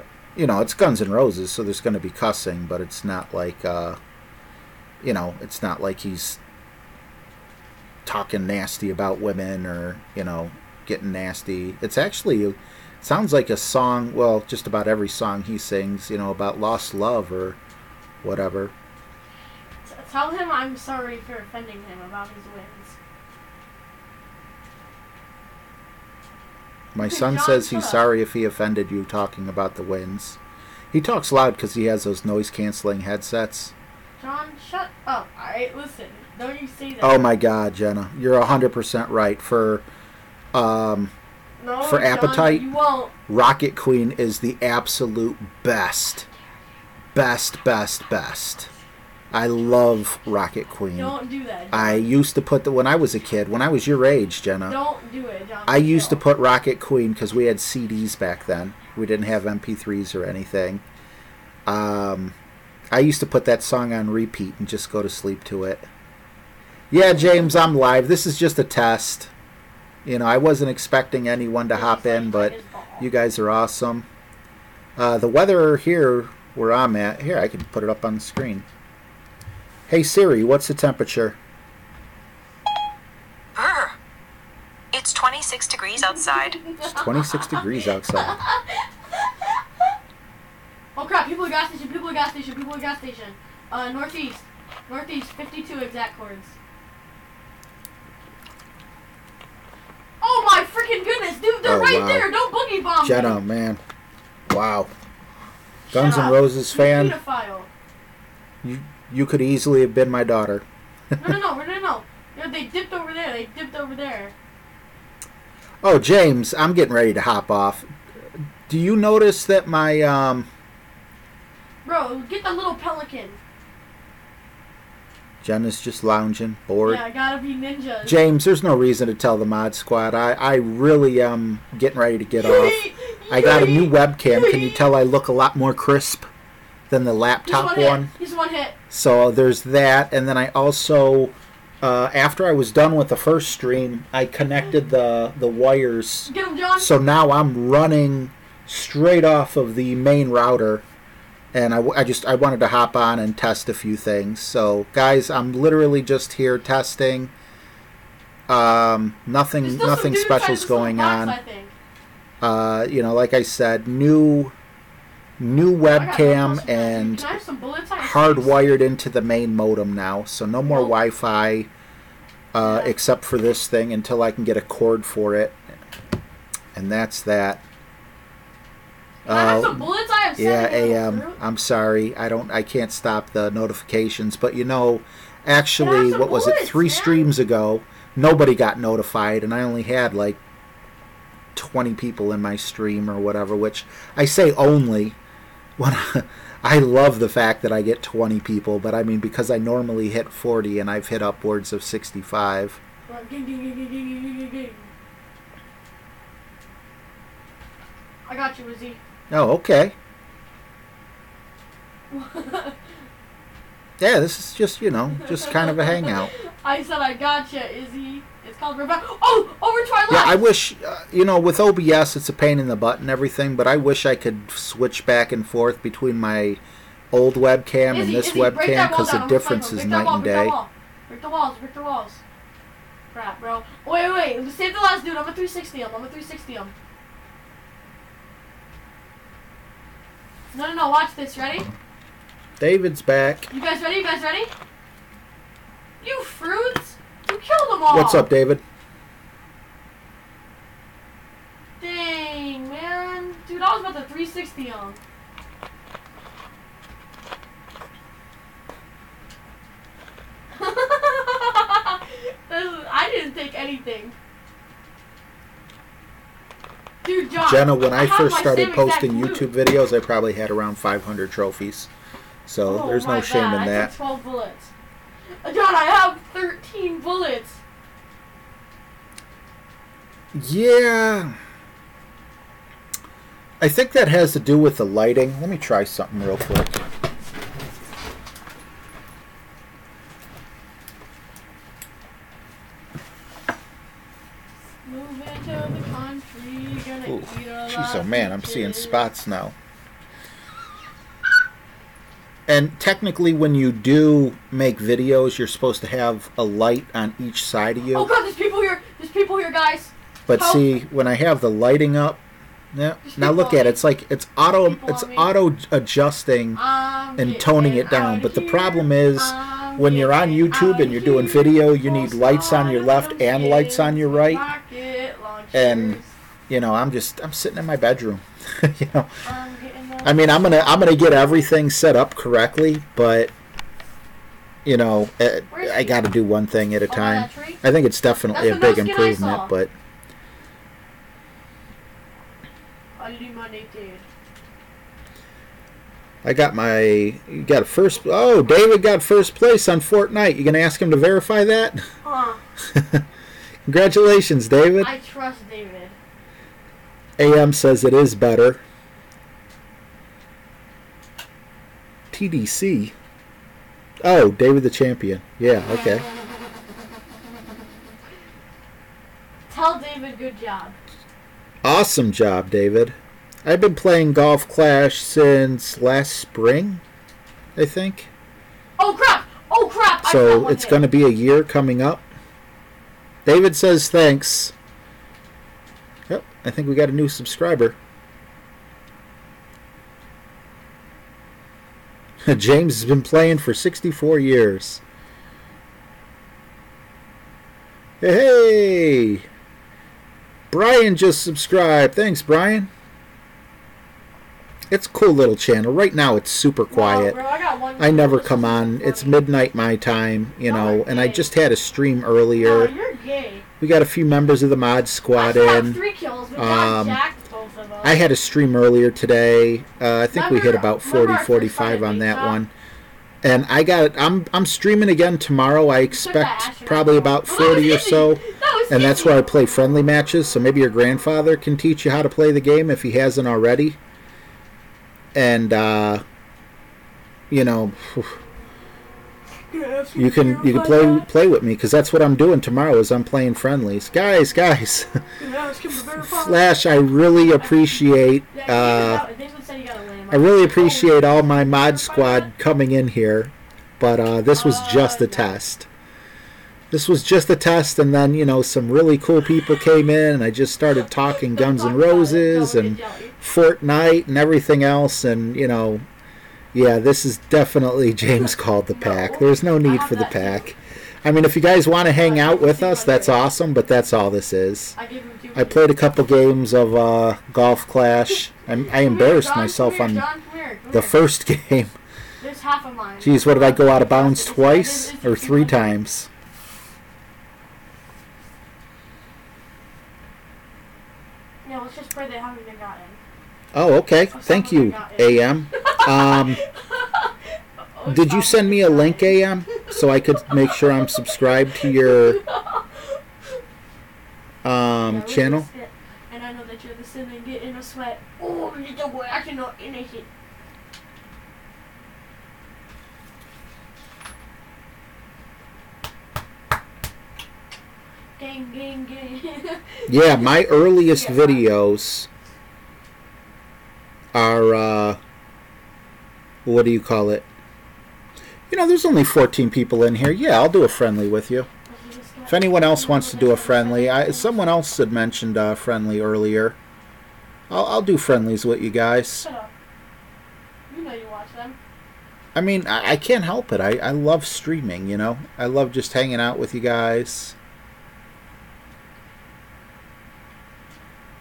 Guns N' Roses, so there's going to be cussing, but it's not like it's not like he's talking nasty about women or getting nasty. It sounds like a song, well, just about every song he sings, about lost love or whatever. Tell him I'm sorry for offending him about his wins. My son says he's sorry if he offended you talking about the wins. He talks loud because he has those noise canceling headsets. John, shut up. Alright, listen. Don't you say that. Oh my God, Jenna, you're 100% right. For Appetite, you won't. Rocket Queen is the absolute best. Best. I love Rocket Queen. Don't do that, John. I used to put when I was a kid, when I was your age, Jenna. Don't do it, John. I used to put Rocket Queen because we had CDs back then. We didn't have MP3s or anything. I used to put that song on repeat and just go to sleep to it. Yeah, James, I'm live. This is just a test. I wasn't expecting anyone to hop in, but you guys are awesome. The weather here, where I'm at, here, I can put it up on the screen. Hey, Siri, what's the temperature? It's 26 degrees outside. It's 26 degrees outside. Oh, crap. People at gas station. Northeast, 52 exact chords. Oh my freaking goodness, dude, they're right there. Don't boogie bomb Jenna, man. Wow. Guns N' Roses fan. Pedophile. You could easily have been my daughter. No. They dipped over there. Oh, James, I'm getting ready to hop off. Do you notice that my Bro, get the little pelican. Jenna's just lounging, bored. Yeah, gotta be ninjas. James, there's no reason to tell the mod squad. I really am getting ready to get off. I got a new webcam. Can you tell I look a lot more crisp than the laptop one? He's one hit. So there's that. And then I also, after I was done with the first stream, I connected the wires. Get him, John. So now I'm running straight off of the main router. And I wanted to hop on and test a few things. So, guys, I'm literally just here testing. Nothing special's going on. Like I said, new webcam and hardwired into the main modem now. So no more Wi-Fi except for this thing until I can get a cord for it. And that's that. I have some bullets. I have AM. I'm sorry. I can't stop the notifications. But actually, what was it? 3 streams ago, nobody got notified, and I only had like 20 people in my stream or whatever. Which I say only. When I love the fact that I get 20 people, but I mean because I normally hit 40 and I've hit upwards of 65. I got you, Izzy. Oh, okay. Yeah, this is just, just kind of a hangout. I said I gotcha, Izzy. It's called Rebecca. Oh, over to our left. Yeah, I wish, with OBS, it's a pain in the butt and everything, but I wish I could switch back and forth between my old webcam and this webcam, because the difference is night and day. Break the walls. Crap, bro. Wait. Save the last dude. I'm a 360 him. No, watch this. Ready? David's back. You guys ready? You fruits! You killed them all! What's up, David? Peon. I didn't take anything. Dude, John, Jenna, when I have first my started same exact posting loot. YouTube videos, I probably had around 500 trophies. So Oh there's my no shame God, in I that. took 12 bullets. John, I have 13 bullets. Yeah. I think that has to do with the lighting. Let me try something real quick. Move into the country, gonna Ooh, eat a jeez, lot oh of man, I'm seeing peaches. spots now. And technically, when you do make videos, you're supposed to have a light on each side of you. Oh God, there's people here. There's people here, guys. But Help. see, when I have the lighting up, yeah. There's Now people look on at it. me. It's like it's auto People on me. adjusting I'm and toning it getting down. out But the here. problem is, I'm when you're on getting YouTube out and you're doing here. video, you Full need lights on your slide left of and lights on your skins, right. rocket launchers. And you know, I'm sitting in my bedroom. You know, I'm getting I mean, I'm gonna get everything set up correctly, but you know, I got to do one thing at a Oh, time. that tree? I think it's definitely a That's the big no skin I improvement, saw. but Eliminated. I got a first. Oh, David got first place on Fortnite. You gonna ask him to verify that? Huh. Congratulations, David. I trust David. AM says it is better. TDC. Oh, David the champion. Yeah, okay. Tell David good job. Awesome job, David. I've been playing Golf Clash since last spring, I think. Oh crap! Oh crap! So it's going to be a year coming up. David says thanks. Yep, I think we got a new subscriber. James has been playing for 64 years. Hey! Brian just subscribed. Thanks, Brian. It's a cool little channel. Right now it's super quiet. Bro, I got one I never this come is on. funny. It's midnight my time, you know, you're and I gay. just had a stream No, earlier. you're gay. We got a few members of the mod I squad still have in. 3 kills, but John jacked both of them. I had a stream earlier today. I think we hit about 40, Remember our first 45 fight on at that Mesa? one. And I'm streaming again tomorrow. I expect probably about 40 or so. And that's where I play friendly matches. So maybe your grandfather can teach you how to play the game if he hasn't already. And you know, you can play with me because that's what I'm doing tomorrow. Is I'm playing friendlies, guys. Flash, I really appreciate. I really appreciate all my mod squad coming in here, but this was just a test. This was just a test, and then, you know, some really cool people came in, and I just started talking Guns N' Roses and Fortnite and everything else, and, you know, yeah, this is definitely James called the pack. There's no need for the pack. I mean, if you guys want to hang out with us, that's awesome, but that's all this is. I played a couple games of Golf Clash. I embarrassed myself on the first game. There's half of mine. Geez, what did I go out of bounds twice or 3 times? Yeah, let's just pray they haven't even gotten. Oh, okay. Thank you, AM. Did you send me a link, AM, so I could make sure I'm subscribed to your channel? And I know that you're listening and getting a sweat. Oh, little boy, I cannot finish it. Gang, gang, gang. Yeah, my earliest videos are, what do you call it? You know, there's only 14 people in here. Yeah, I'll do a friendly with you. If anyone else wants to do a friendly, someone else had mentioned friendly earlier. I'll do friendlies with you guys. Shut up. You know you watch them. I mean, I can't help it. I love streaming, you know. I love just hanging out with you guys.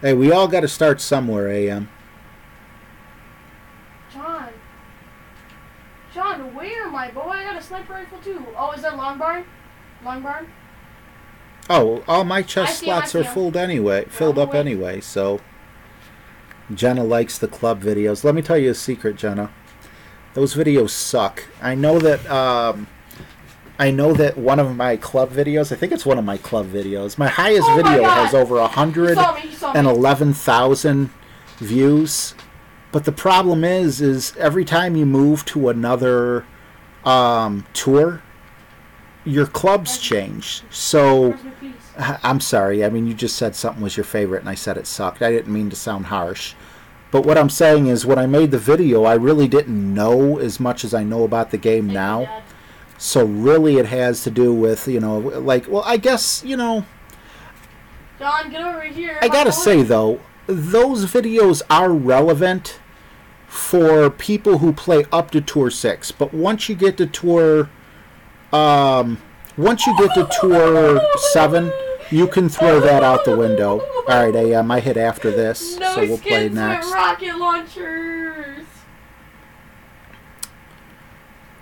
Hey, we all got to start somewhere, AM. sniper rifle too. Oh, is that long barn? Long barn? Oh, all my chest I see him, slots I are see him. filled up wait. anyway, so Jenna likes the club videos. Let me tell you a secret, Jenna. Those videos suck. I know that one of my club videos, I think it's one of my club videos, my highest Oh my video God. has over He saw me. 111,000 views. But the problem is every time you move to another tour, your clubs change. So Where's my piece? I'm sorry. I mean, you just said something was your favorite, and I said it sucked. I didn't mean to sound harsh. But what I'm saying is, when I made the video, I really didn't know as much as I know about the game Thank you, now. Dad. So really it has to do with, like, well, I guess, John, get over here. I gotta say, though, those videos are relevant for people who play up to Tour 6. But once you get to Tour 7, you can throw that out the window. Alright, I hit after this, No so we'll play skins next. with rocket launchers.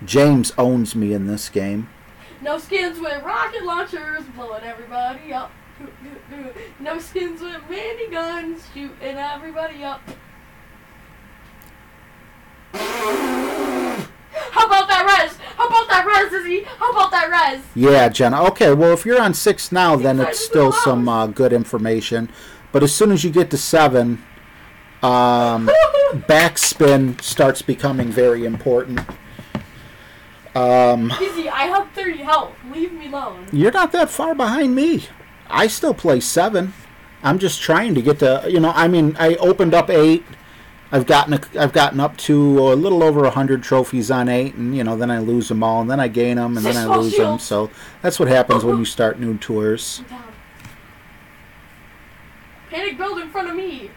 James owns me in this game. No skins with rocket launchers, blowing everybody up. No skins with miniguns, shooting everybody up. How about that res? How about that res, Izzy? How about that res? Yeah, Jenna. Okay, well, if you're on 6 now, then Inside it's the still house. some good information. But as soon as you get to 7, backspin starts becoming very important. Izzy, I have 30 health. Leave me alone. You're not that far behind me. I still play 7. I'm just trying to get to, I opened up 8. I've gotten up to a little over 100 trophies on 8, and then I lose them all, and then I gain them, and then I lose them. So that's what happens when you start new tours. I'm down. Panic build in front of me.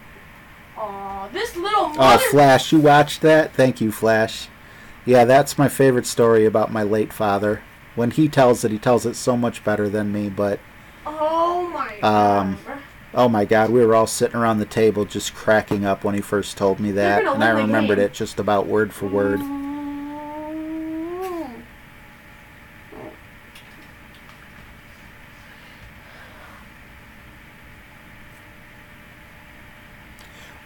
Aw, this little Oh, mother... Flash, you watched that? Thank you, Flash. Yeah, that's my favorite story about my late father. When he tells it so much better than me, but... Oh my god. Oh my God, we were all sitting around the table just cracking up when he first told me that, gonna and I win the remembered game. it just about word for word.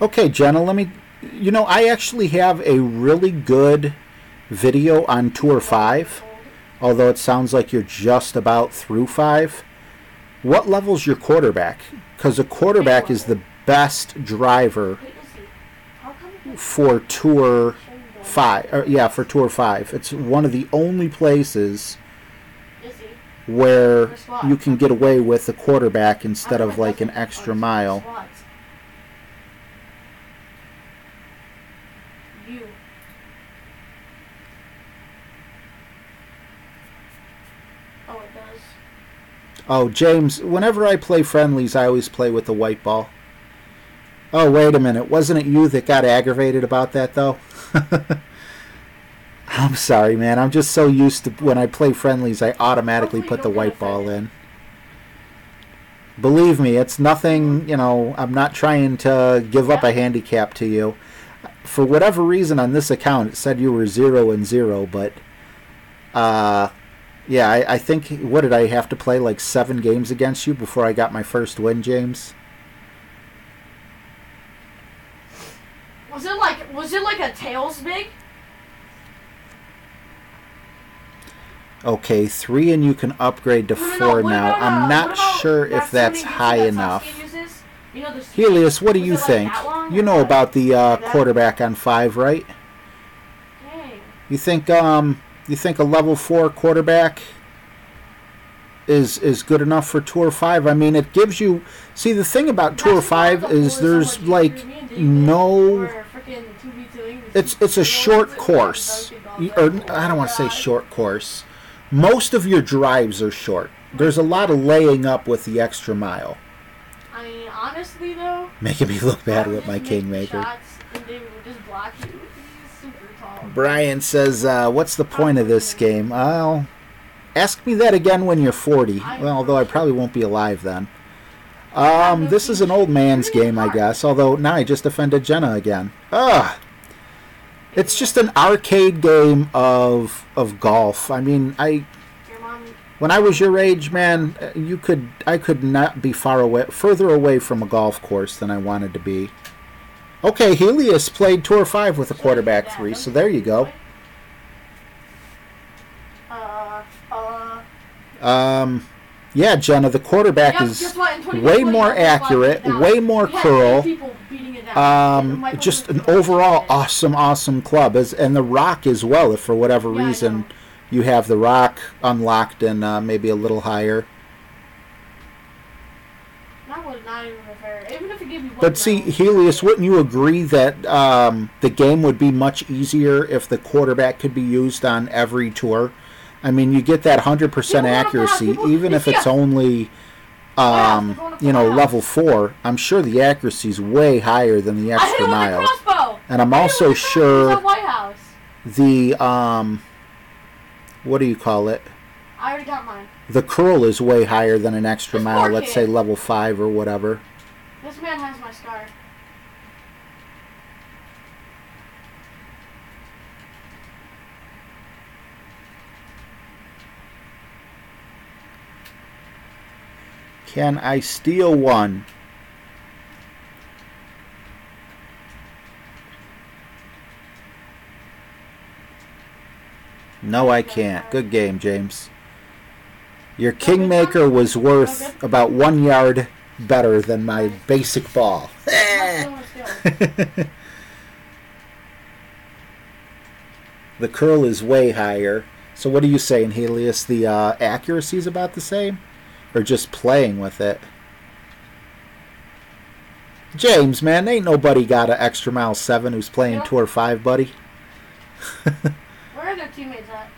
Okay, Jenna, I actually have a really good video on Tour 5, although it sounds like you're just about through 5. What level's your quarterback? Because a quarterback is the best driver Wait, Izzy, how come you for Tour 5. For Tour 5. It's one of the only places Izzy, where you can get away with a quarterback instead of like an extra mile. Squats. You. Oh, it does. Oh, James, whenever I play friendlies, I always play with the white ball. Oh, wait a minute. Wasn't it you that got aggravated about that, though? I'm sorry, man. I'm just so used to when I play friendlies, I automatically put the white ball in. Believe me, it's nothing, I'm not trying to give up a handicap to you. For whatever reason on this account, it said you were 0-0, but, yeah, I think, what did I have to play, like 7 games against you before I got my first win, James? Was it like a tails big? Okay, 3 and you can upgrade to 4 now. I'm not sure if that's high enough. Helios, what do you think? You know about the quarterback on 5, right? Dang. You think a level 4 quarterback is good enough for Tour 5? I mean, it gives you... See, the thing about Tour 5 is there's, like, no... It's a short course. Or, I don't want to say short course. Most of your drives are short. There's a lot of laying up with the extra mile. I mean, honestly, though... Making me look bad with my Kingmaker. And they would just block you. He's super tall. Brian says, what's the point of this game? Well, ask me that again when you're 40. Well, although I probably won't be alive then. This is an old man's game, I guess. Although, now I just offended Jenna again. Ugh! It's just an arcade game of golf. I mean, Your mom. when I was your age, man, I could not be further away from a golf course than I wanted to be. Okay, Helios played Tour 5 with a quarterback 3, so there you go. Yeah, Jenna, the quarterback is way more accurate, way more curl. Just an overall awesome club, and the rock as well. If for whatever reason you have the rock unlocked and maybe a little higher. That was not even fair. Even if it gave me one But see, Helios, wouldn't you agree that the game would be much easier if the quarterback could be used on every tour? I mean, you get that 100% accuracy, even if it's only, level 4. I'm sure the accuracy is way higher than the extra mile. And I'm also sure the, what do you call it? I already got mine. The curl is way higher than an extra mile, let's say level 5 or whatever. This man has my scar. Can I steal one? No, I can't. Good game, James. Your Kingmaker was worth about 1 yard better than my basic ball. The curl is way higher. So what are you saying, Helios? The accuracy is about the same? Or just playing with it? James, man, ain't nobody got an extra mile 7 who's playing Tour 5, buddy. Where are their teammates at?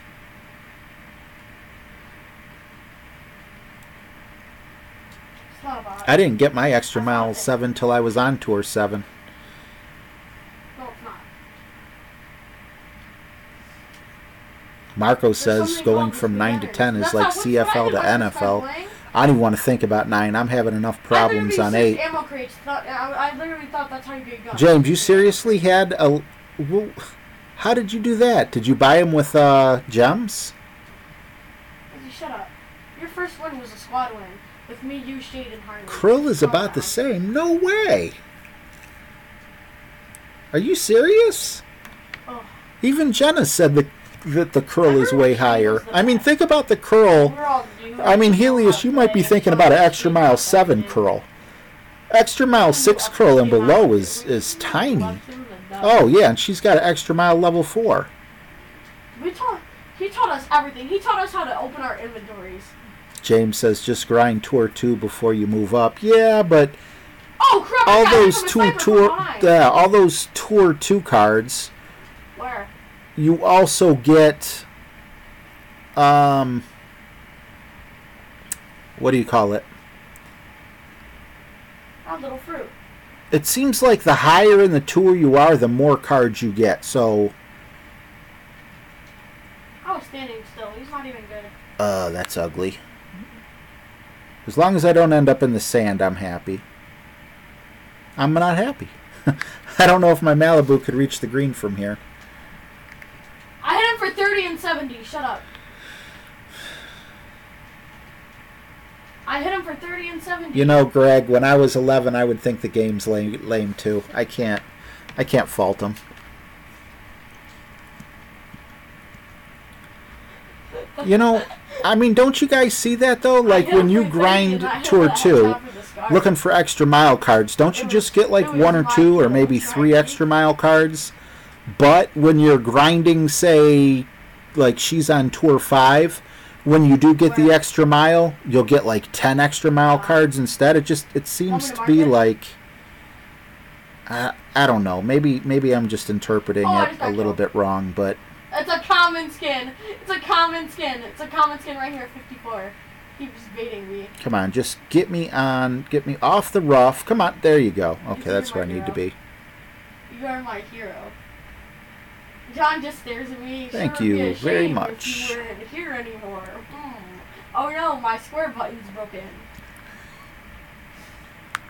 It's not a bot. I didn't get my extra mile 7 till I was on Tour 7. No, it's not. Marco says going from 9 to 10 is like CFL to NFL. I don't even want to think about 9. I'm having enough problems on 8. Ammo crates. I literally thought that's how you get guns. James, you seriously had a... How did you do that? Did you buy them with gems? Shut up. Your first win was a squad win. With me, you, Shade, and Harley. Krill is about the same. No way. Are you serious? Oh. Even Jenna said that the curl is way higher. I mean, think about the curl. I mean, Helios, you might be thinking about an extra mile 7 curl. Extra mile 6 curl and below is tiny. Oh, yeah, and she's got an extra mile level 4. He taught us everything. He taught us how to open our inventories. James says just grind Tour 2 before you move up. Yeah, but oh, crap, all those Tour 2 cards. Where? You also get what do you call it? A little fruit. It seems like the higher in the tour you are, the more cards you get. So I was standing still. He's not even good. That's ugly. As long as I don't end up in the sand, I'm happy. I'm not happy. I don't know if my Malibu could reach the green from here. I hit him for 30 and 70. Shut up. I hit him for 30 and 70. You know, Greg, when I was 11, I would think the game's lame too. I can't fault him. You know, I mean, don't you guys see that though? Like when you grind Tour 2, looking for extra mile cards, don't you just get like 1 or 2 or maybe 3 extra mile cards? But when you're grinding, say, like she's on Tour 5, when you do get the extra mile, you'll get like 10 extra mile cards instead. It seems to be like, I don't know. Maybe I'm just interpreting it a little bit wrong, but it's a common skin. It's a common skin. It's a common skin right here, 54. Keeps baiting me. Come on, just get me off the rough. Come on, there you go. Okay, that's where I need to be. You are my hero. John just stares at me. Thank you very much. If you weren't here anymore. Oh no, my square button's broken.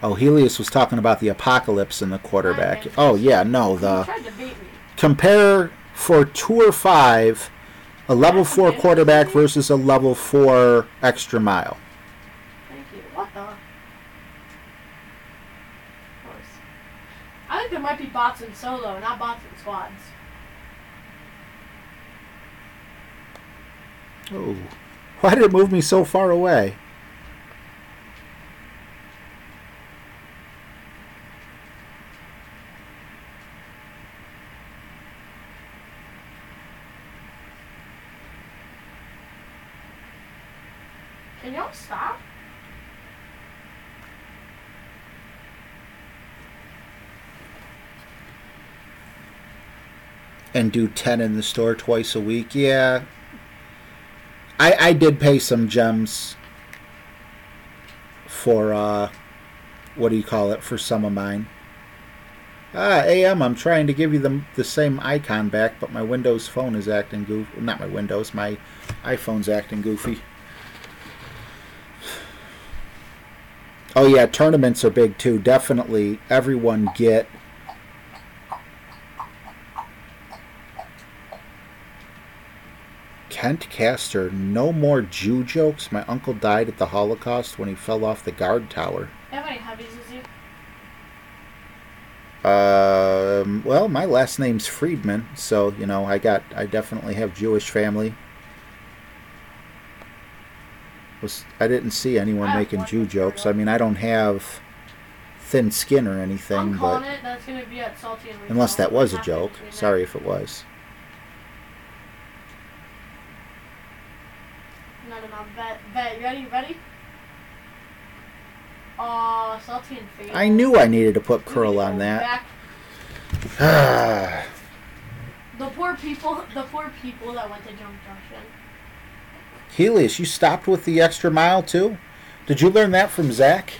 Oh, Helios was talking about the apocalypse and the quarterback. Oh yeah, no, He tried to bait me. compare for Tour 5 a level 4 quarterback versus a level 4 extra mile. Thank you. What the? Of course. I think there might be bots in solo, not bots in squads. Oh, why did it move me so far away? Can y'all stop? And do 10 in the store twice a week? Yeah. I did pay some gems for, what do you call it, for some of mine. AM, I'm trying to give you the same icon back, but my Windows phone is acting goofy. Not my Windows, my iPhone's acting goofy. Oh yeah, tournaments are big too. Definitely everyone get Kent Caster, no more Jew jokes. My uncle died at the Holocaust when he fell off the guard tower. How many heavies is you? Well, my last name's Friedman, so you know I definitely have Jewish family. I didn't see anyone making Jew jokes. I mean, I don't have thin skin or anything, I'm calling but it. That's gonna be at Salty and unless that was a Half joke. between Sorry if it was. there. No. Bet. You ready? Salty and Fatal. I knew I needed to put curl on that. The poor people that went to Jump Junction. Helios, you stopped with the extra mile too? Did you learn that from Zach?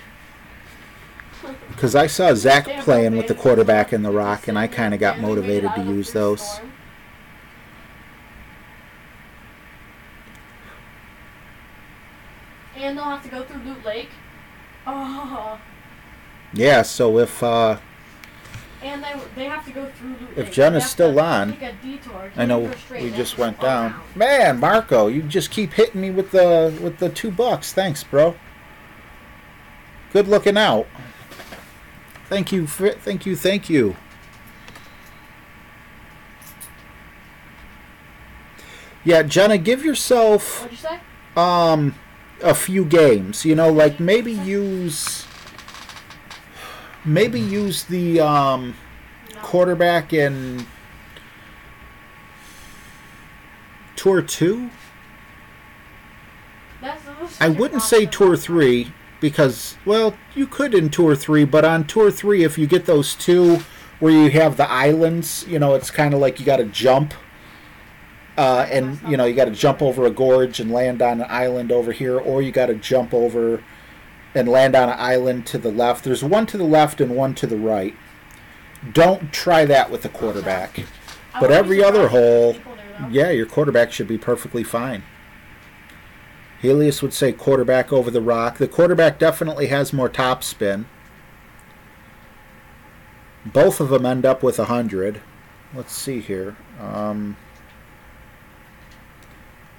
Because I saw Zach playing with the quarterback in the rock, and I kind of got motivated to use those. And they'll have to go through Loot Lake. Oh. Yeah, so if and they have to go through Loot Lake. if Jenna's still on, take a detour. I know we just went down. Man, Marco, you just keep hitting me with the $2. Thanks, bro. Good looking out. Thank you. Thank you. Yeah, Jenna, give yourself What'd you say? a few games. You know, like maybe use the quarterback in Tour 2. I wouldn't say Tour 3 because, well, you could in Tour 3, but on Tour 3, if you get those two where you have the islands, you know, it's kind of like you got to jump. And, you know, you got to jump over a gorge and land on an island over here, or you got to jump over and land on an island to the left. There's one to the left and one to the right. Don't try that with the quarterback. But every other hole, yeah, your quarterback should be perfectly fine. Helios would say quarterback over the rock. The quarterback definitely has more top spin. Both of them end up with 100. Let's see here.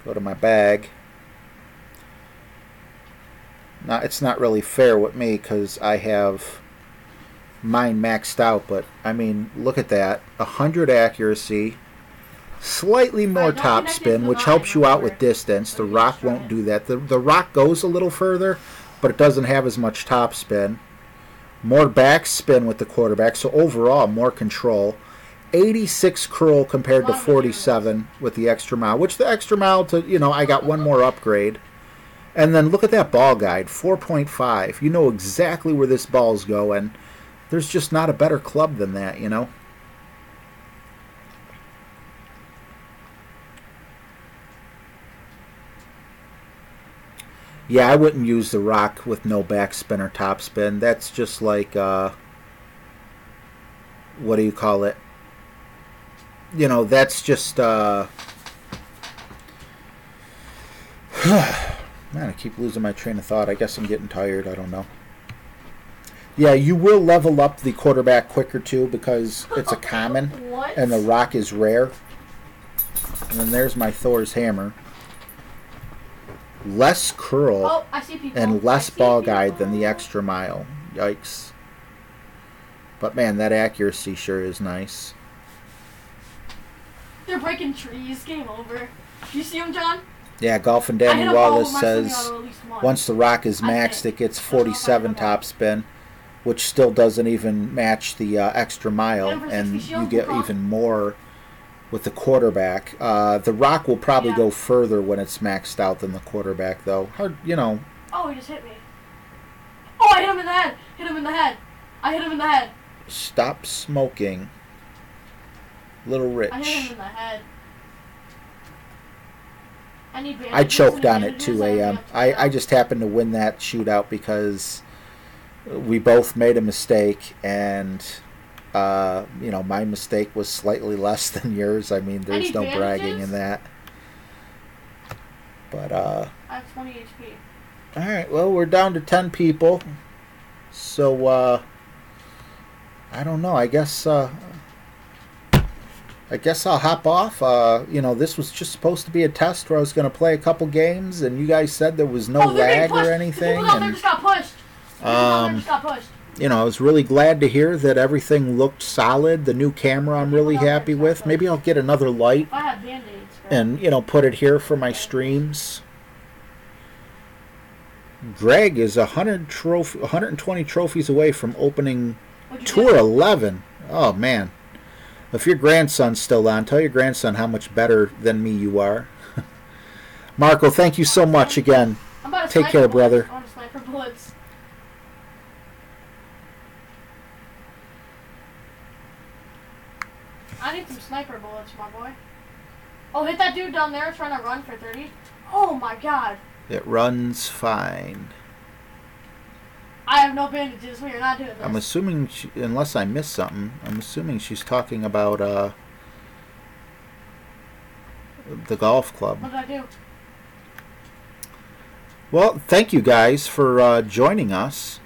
Go to my bag. Now, it's not really fair with me because I have mine maxed out, but I mean, look at that. 100 accuracy, slightly more top spin, which helps you out with distance. The rock won't do that. The rock goes a little further, but it doesn't have as much top spin. More back spin with the quarterback, so overall more control. 86 curl compared to 47 with the extra mile, which the extra mile to, you know, I got one more upgrade. And then look at that ball guide, 4.5. You know exactly where this ball's going. There's just not a better club than that, you know. Yeah, I wouldn't use the rock with no backspin or topspin. That's just like, what do you call it? You know, that's just, man, I keep losing my train of thought. I guess I'm getting tired. I don't know. Yeah, you will level up the quarterback quicker, too, because it's a common. What? And the rock is rare. And then there's my Thor's hammer. Less curl Oh, I see people. and less I see ball people. guide than the extra mile. Yikes. But man, that accuracy sure is nice. They're breaking trees. Game over. You see them, John? Yeah, Golf and I hit Danny a ball with Wallace my swimming says auto at least once. once the rock is I maxed, think. it gets I don't know if I hit 47 a ball. top spin, which still doesn't even match the extra mile, And for 60 and you shields, get we'll even more with the quarterback. The rock will probably Yeah. go further when it's maxed out than the quarterback, though. Hard, you know. Oh, he just hit me. Oh, I hit him in the head. Hit him in the head. I hit him in the head. Stop smoking, Little Rich. I hit him in the head. I need bandages. I choked and on it bandages, 2 and a.m. we have to I just happened to win that shootout because we both made a mistake, and you know, my mistake was slightly less than yours. I mean, there's need no bragging bandages? in that. But I have 20 HP. all right, well, we're down to 10 people, so I don't know. I guess I'll hop off. You know, this was just supposed to be a test where I was going to play a couple games, and you guys said there was no Oh, they're lag getting pushed. or The anything. people down there And just got pushed. The people down there just got pushed. you know, I was really glad to hear that everything looked solid. The new camera I'm really happy with. Maybe I'll get another light If I had band-aids, bro. and, you know, put it here for my streams. Greg is 120 trophies away from opening What'd you Tour get? 11. Oh, man. If your grandson's still on, tell your grandson how much better than me you are. Marco, thank you so much again. I'm about to Take sniper care, bullets. brother. I want to sniper bullets. I need some sniper bullets, my boy. Oh, hit that dude down there trying to run for 30. Oh my god. It runs fine. I have no bandages. We are not doing this. I'm assuming, unless I missed something, I'm assuming she's talking about the golf club. What did I do? Well, thank you guys for joining us.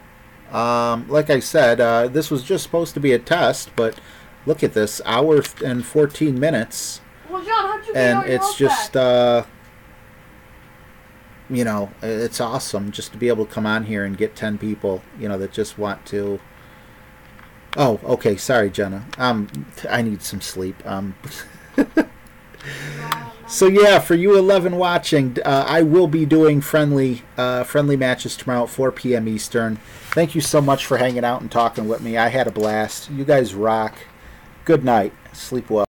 Like I said, this was just supposed to be a test, but look at this, hour and 14 minutes. Well, John, how'd you get And all your it's health just, back? you know, it's awesome just to be able to come on here and get 10 people, you know, that just want to. Oh, okay, sorry, Jenna. I need some sleep. So yeah, for you 11 watching, I will be doing friendly matches tomorrow at 4 p.m. Eastern. Thank you so much for hanging out and talking with me. I had a blast. You guys rock. Good night. Sleep well.